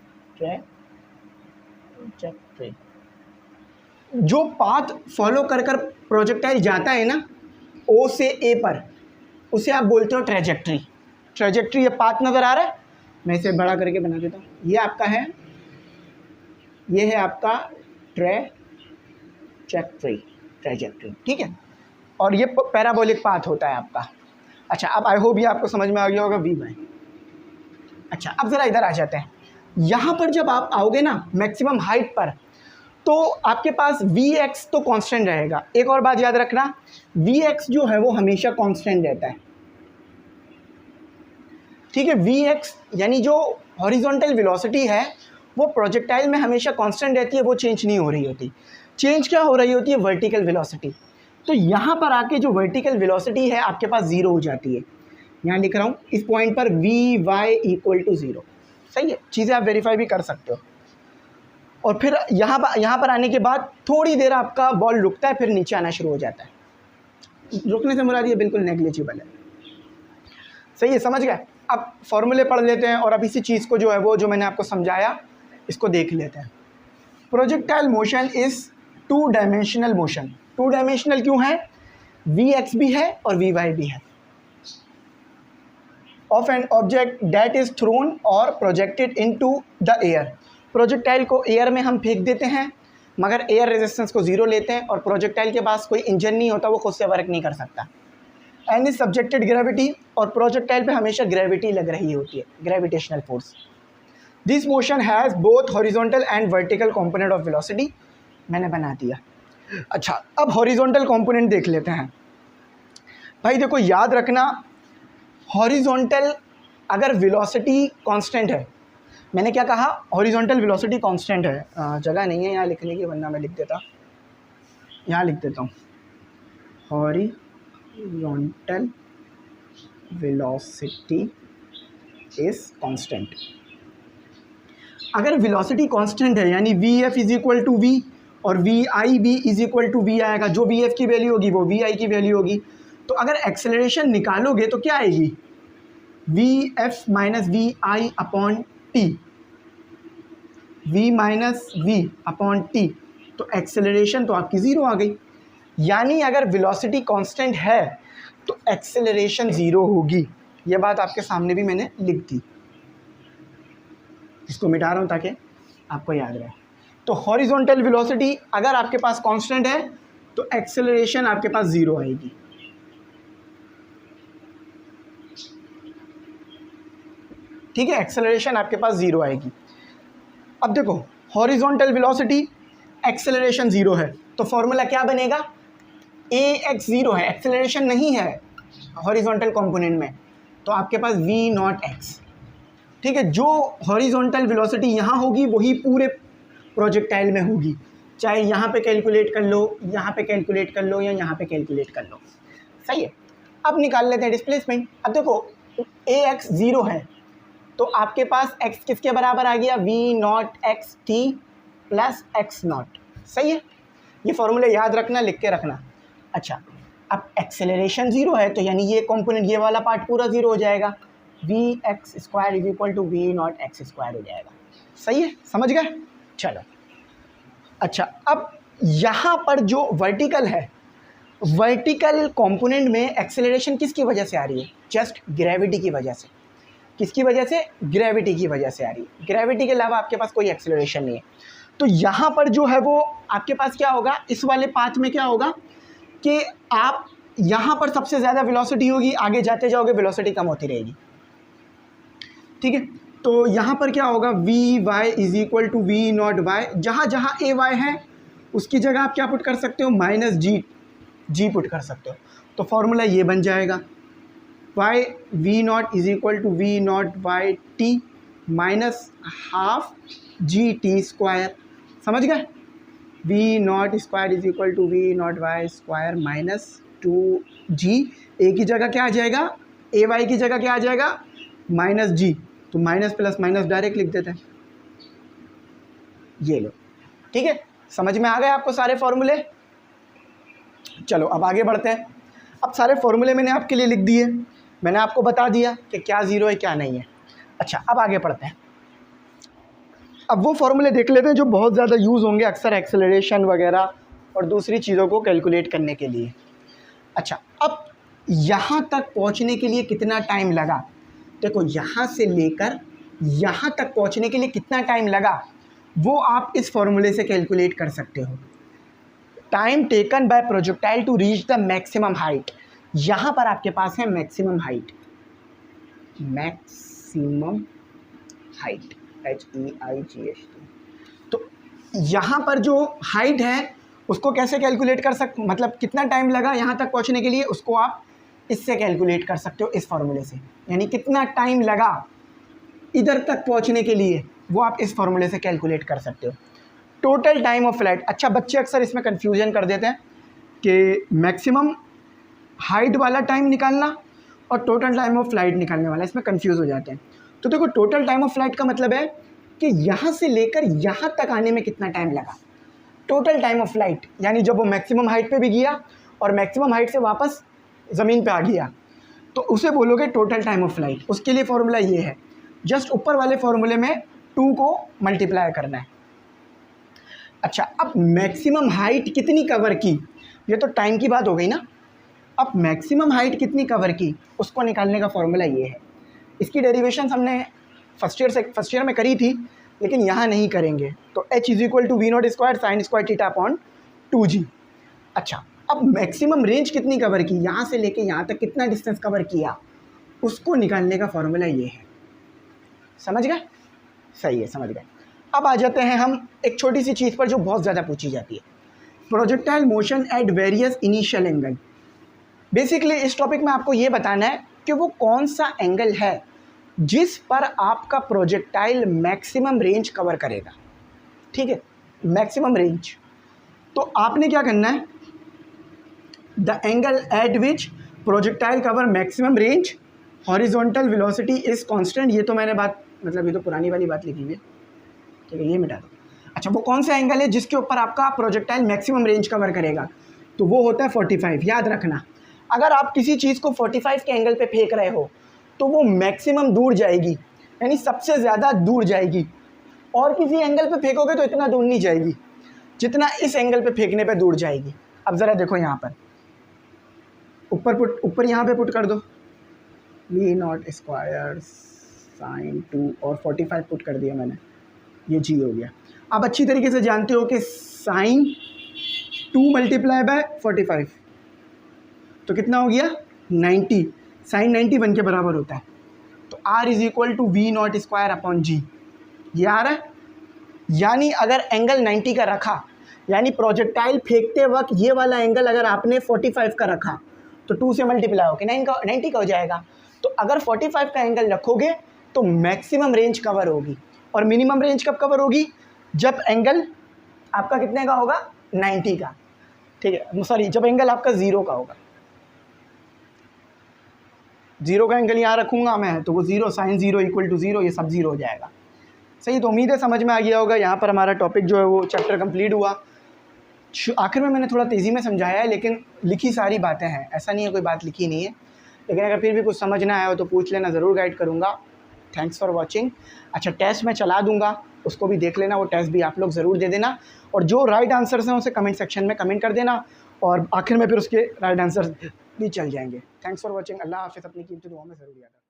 जो पाथ फॉलो कर कर प्रोजेक्टाइल जाता है ना ओ से ए पर, उसे आप बोलते हो ट्रेजेक्टरी। ट्रेजेक्टरी, ये पाथ नज़र आ रहा है, मैं इसे बड़ा करके बना देता हूँ। ये आपका है, ये है आपका ट्रेजेक्टरी, ठीक है। और ये पैराबोलिक पाथ होता है आपका। अच्छा, अब आई होप ये आपको समझ में आ गया होगा वी बाई। अच्छा, अब ज़रा इधर आ जाते हैं। यहाँ पर जब आप आओगे ना मैक्सिमम हाइट पर, तो आपके पास Vx तो कांस्टेंट रहेगा। एक और बात याद रखना, Vx जो है वो हमेशा कांस्टेंट रहता है, ठीक है। Vx यानी जो हॉरिजॉन्टल वेलोसिटी है वो प्रोजेक्टाइल में हमेशा कांस्टेंट रहती है, वो चेंज नहीं हो रही होती। चेंज क्या हो रही होती है? Vertical velocity. तो यहाँ पर आके जो वर्टिकल वेलोसिटी है आपके पास ज़ीरो हो जाती है। यहाँ लिख रहा हूँ इस पॉइंट पर Vy = 0, सही है। चीज़ें आप वेरीफाई भी कर सकते हो। और फिर यहाँ पर आने के बाद थोड़ी देर आपका बॉल रुकता है, फिर नीचे आना शुरू हो जाता है। रुकने से मुराद ये बिल्कुल नेग्लिजिबल है, सही है, समझ गए। अब फॉर्मूले पढ़ लेते हैं और अब इसी चीज़ को जो है वो जो मैंने आपको समझाया इसको देख लेते हैं। Projectile motion is 2 dimensional motion. 2 dimensional क्यों है? Vx भी है और Vy भी है। Of an object that is thrown और projected into the air. Projectile को एयर में हम फेंक देते हैं, मगर एयर रेजिस्टेंस को 0 लेते हैं, और प्रोजेक्टाइल के पास कोई इंजन नहीं होता, वो खुद से वर्क नहीं कर सकता। एंड इज सब्जेक्टेड ग्रेविटी, और प्रोजेक्टाइल पे हमेशा ग्रेविटी लग रही होती है, gravitational force. This motion has both horizontal and vertical component of velocity. मैंने बना दिया। अच्छा, अब हॉरिजॉन्टल कंपोनेंट देख लेते हैं। भाई देखो, याद रखना, हॉरिजॉन्टल अगर वेलोसिटी कांस्टेंट है, मैंने क्या कहा? हॉरिजॉन्टल वेलोसिटी कांस्टेंट है। जगह नहीं है यहाँ लिखने की, वरना मैं लिख देता, यहाँ लिख देता हूँ, हॉरिजॉन्टल वेलोसिटी इज़ कांस्टेंट। अगर वेलोसिटी कांस्टेंट है यानी Vf = v और Vi भी = v आएगा। जो Vf की वैल्यू होगी वो Vi की वैल्यू होगी। तो अगर एक्सेलरेशन निकालोगे तो क्या आएगी? Vf - Vi/t, V - V/t। तो एक्सेलरेशन तो आपकी 0 आ गई। यानी अगर वेलोसिटी कांस्टेंट है तो एक्सेलरेशन 0 होगी। ये बात आपके सामने भी मैंने लिख दी, इसको मिटा रहा हूँ ताकि आपको याद रहे। तो हॉरिजॉन्टल वेलोसिटी अगर आपके पास कांस्टेंट है तो एक्सेलरेशन आपके पास 0 आएगी। ठीक है, एक्सेलरेशन आपके पास 0 आएगी। अब देखो, हॉरिजॉन्टल वेलोसिटी, एक्सेलरेशन 0 है, तो फॉर्मूला क्या बनेगा? ax 0 है, एक्सेलरेशन नहीं है हॉरिजॉन्टल कंपोनेंट में, तो आपके पास v नॉट x, ठीक है। जो हॉरिजॉन्टल वेलोसिटी यहाँ होगी वही पूरे प्रोजेक्टाइल में होगी, चाहे यहाँ पे कैलकुलेट कर लो, यहाँ पे कैलकुलेट कर लो या यहाँ पे कैलकुलेट कर लो, सही है। अब निकाल लेते हैं डिस्प्लेसमेंट। अब देखो ax 0 है तो आपके पास x किसके बराबर आ गया, v not x T plus x not, सही है। ये फॉर्मूला याद रखना, लिख के रखना। अच्छा, अब एक्सेलरेशन 0 है तो यानी ये कंपोनेंट, ये वाला पार्ट पूरा 0 हो जाएगा, V X square is equal to V not X square हो जाएगा, सही है, समझ गए। चलो अच्छा, अब यहाँ पर जो वर्टिकल है, वर्टिकल कंपोनेंट में एक्सेलरेशन किसकी वजह से आ रही है, जस्ट ग्रेविटी की वजह से। किसकी वजह से, ग्रेविटी की वजह से आ रही है, ग्रेविटी के अलावा आपके पास कोई एक्सेलरेशन नहीं है। तो यहाँ पर जो है वो आपके पास क्या होगा, इस वाले पाथ में क्या होगा कि आप यहाँ पर सबसे ज़्यादा वेलोसिटी होगी, आगे जाते जाओगे वेलोसिटी कम होती रहेगी, ठीक है। तो यहाँ पर क्या होगा, V Y is equal to V not Y, जहाँ जहाँ ए वाई है उसकी जगह आप क्या पुट कर सकते हो, माइनस जी पुट कर सकते हो। तो फॉर्मूला ये बन जाएगा, Y V not is equal to V not Y T minus half G T square, समझ गए। V not square is equal to V not Y square minus 2g, A की जगह क्या आ जाएगा, ए वाई की जगह क्या आ जाएगा, माइनस जी, तो माइनस प्लस माइनस डायरेक्ट लिख देते हैं, ये लो, ठीक है। समझ में आ गए आपको सारे फॉर्मूले। चलो अब आगे बढ़ते हैं। अब सारे फॉर्मूले मैंने आपके लिए लिख दिए, मैंने आपको बता दिया कि क्या ज़ीरो है क्या नहीं है। अच्छा, अब आगे बढ़ते हैं। अब वो फॉर्मूले देख लेते हैं जो बहुत ज़्यादा यूज़ होंगे अक्सर एक्सेलरेशन वगैरह और दूसरी चीज़ों को कैलकुलेट करने के लिए। अच्छा, अब यहाँ तक पहुँचने के लिए कितना टाइम लगा, देखो यहाँ से लेकर यहाँ तक पहुँचने के लिए कितना टाइम लगा वो आप इस फॉर्मूले से कैलकुलेट कर सकते हो। Time taken by projectile to reach the maximum height, यहाँ पर आपके पास है maximum height, maximum height HEIGHT। तो यहाँ पर जो हाइट है उसको कैसे कैलकुलेट कर सकते, मतलब कितना टाइम लगा यहाँ तक पहुँचने के लिए, उसको आप इससे कैलकुलेट कर सकते हो इस फॉर्मूले से। यानी कितना टाइम लगा इधर तक पहुँचने के लिए वो आप इस फॉर्मूले से कैलकुलेट कर सकते हो। टोटल टाइम ऑफ फ्लाइट, अच्छा बच्चे अक्सर इसमें कन्फ्यूजन कर देते हैं कि मैक्सिमम हाइट वाला टाइम निकालना और टोटल टाइम ऑफ फ्लाइट निकालने वाला, इसमें कंफ्यूज हो जाते हैं। तो देखो टोटल टाइम ऑफ फ्लाइट का मतलब है कि यहाँ से लेकर यहाँ तक आने में कितना टाइम लगा। टोटल टाइम ऑफ फ्लाइट यानी जब वो मैक्सिमम हाइट पे भी गया और मैक्सिमम हाइट से वापस ज़मीन पे आ गया तो उसे बोलोगे टोटल टाइम ऑफ फ्लाइट। उसके लिए फॉर्मूला ये है, जस्ट ऊपर वाले फॉर्मूले में 2 को मल्टीप्लाई करना है। अच्छा, अब मैक्सिमम हाइट कितनी कवर की, ये तो टाइम की बात हो गई ना। अब मैक्सिमम हाइट कितनी कवर की उसको निकालने का फॉर्मूला ये है। इसकी डेरिवेशन हमने फर्स्ट ईयर में करी थी लेकिन यहाँ नहीं करेंगे। तो h is equal to V not square sine square theta upon 2g। अच्छा, अब मैक्सिमम रेंज कितनी कवर की, यहाँ से लेके यहाँ तक कितना डिस्टेंस कवर किया, उसको निकालने का फॉर्मूला ये है। समझ गए, सही है, समझ गए। अब आ जाते हैं हम एक छोटी सी चीज़ पर जो बहुत ज़्यादा पूछी जाती है, projectile motion at various initial angle. Basically इस टॉपिक में आपको ये बताना है कि वो कौन सा एंगल है जिस पर आपका प्रोजेक्टाइल मैक्सिमम रेंज कवर करेगा। ठीक है, मैक्सिमम रेंज। तो आपने क्या करना है, the angle eight which projectile cover maximum range, horizontal velocity is constant. ये तो मैंने बात, मतलब ये तो पुरानी वाली बात लिखी हुई है, ठीक है, ये मिटा दो। अच्छा, वो कौन सा एंगल है जिसके ऊपर आपका प्रोजेक्टाइल मैक्सिमम रेंज कवर करेगा, तो वो होता है 45। याद रखना, अगर आप किसी चीज़ को 45 के एंगल पे फेंक रहे हो तो वो मैक्सिमम दूर जाएगी, यानी सबसे ज़्यादा दूर जाएगी। और किसी एंगल पे फेंकोगे तो इतना दूर नहीं जाएगी जितना इस एंगल पे फेंकने पे दूर जाएगी। अब ज़रा देखो यहाँ पर ऊपर यहाँ पे पुट कर दो, वी नॉट स्क्वायर साइन 2 और 45 पुट कर दिया मैंने, ये जी हो गया। आप अच्छी तरीके से जानते हो कि साइन 2 मल्टीप्लाई बाय 45 तो कितना हो गया 90, साइन 90 1 के बराबर होता है। तो R is equal to V not square upon G, ये आ रहा है। यानी अगर एंगल 90 का रखा, यानी प्रोजेक्टाइल फेंकते वक्त ये वाला एंगल अगर आपने 45 का रखा तो 2 से मल्टीप्लाई होकर 90 का हो जाएगा। तो अगर 45 का एंगल रखोगे तो मैक्सिमम रेंज कवर होगी। और मिनिमम रेंज कब कवर होगी? जब एंगल आपका कितने का होगा? 90 का, ठीक है, सॉरी, जब एंगल आपका 0 का होगा। 0 का एंगल यहाँ रखूँगा मैं तो वो 0, साइन 0 इक्वल टू 0, ये सब 0 हो जाएगा। सही, तो उम्मीद है समझ में आ गया होगा। यहाँ पर हमारा टॉपिक जो है वो चैप्टर कंप्लीट हुआ। आखिर में मैंने थोड़ा तेज़ी में समझाया है, लेकिन लिखी सारी बातें हैं, ऐसा नहीं है कोई बात लिखी नहीं है। लेकिन अगर फिर भी कुछ समझ ना आया हो तो पूछ लेना, ज़रूर गाइड करूँगा। Thanks for watching. अच्छा, टेस्ट मैं चला दूँगा, उसको भी देख लेना, वो टेस्ट भी आप लोग ज़रूर दे देना। और जो राइट आंसर्स हैं उसे कमेंट सेक्शन में कमेंट कर देना, और आखिर में फिर उसके राइट आंसर भी चल जाएंगे। Thanks for watching. अल्लाह हाफ़िज़। अपनी कीमती दुआ में ज़रूर याद रखना।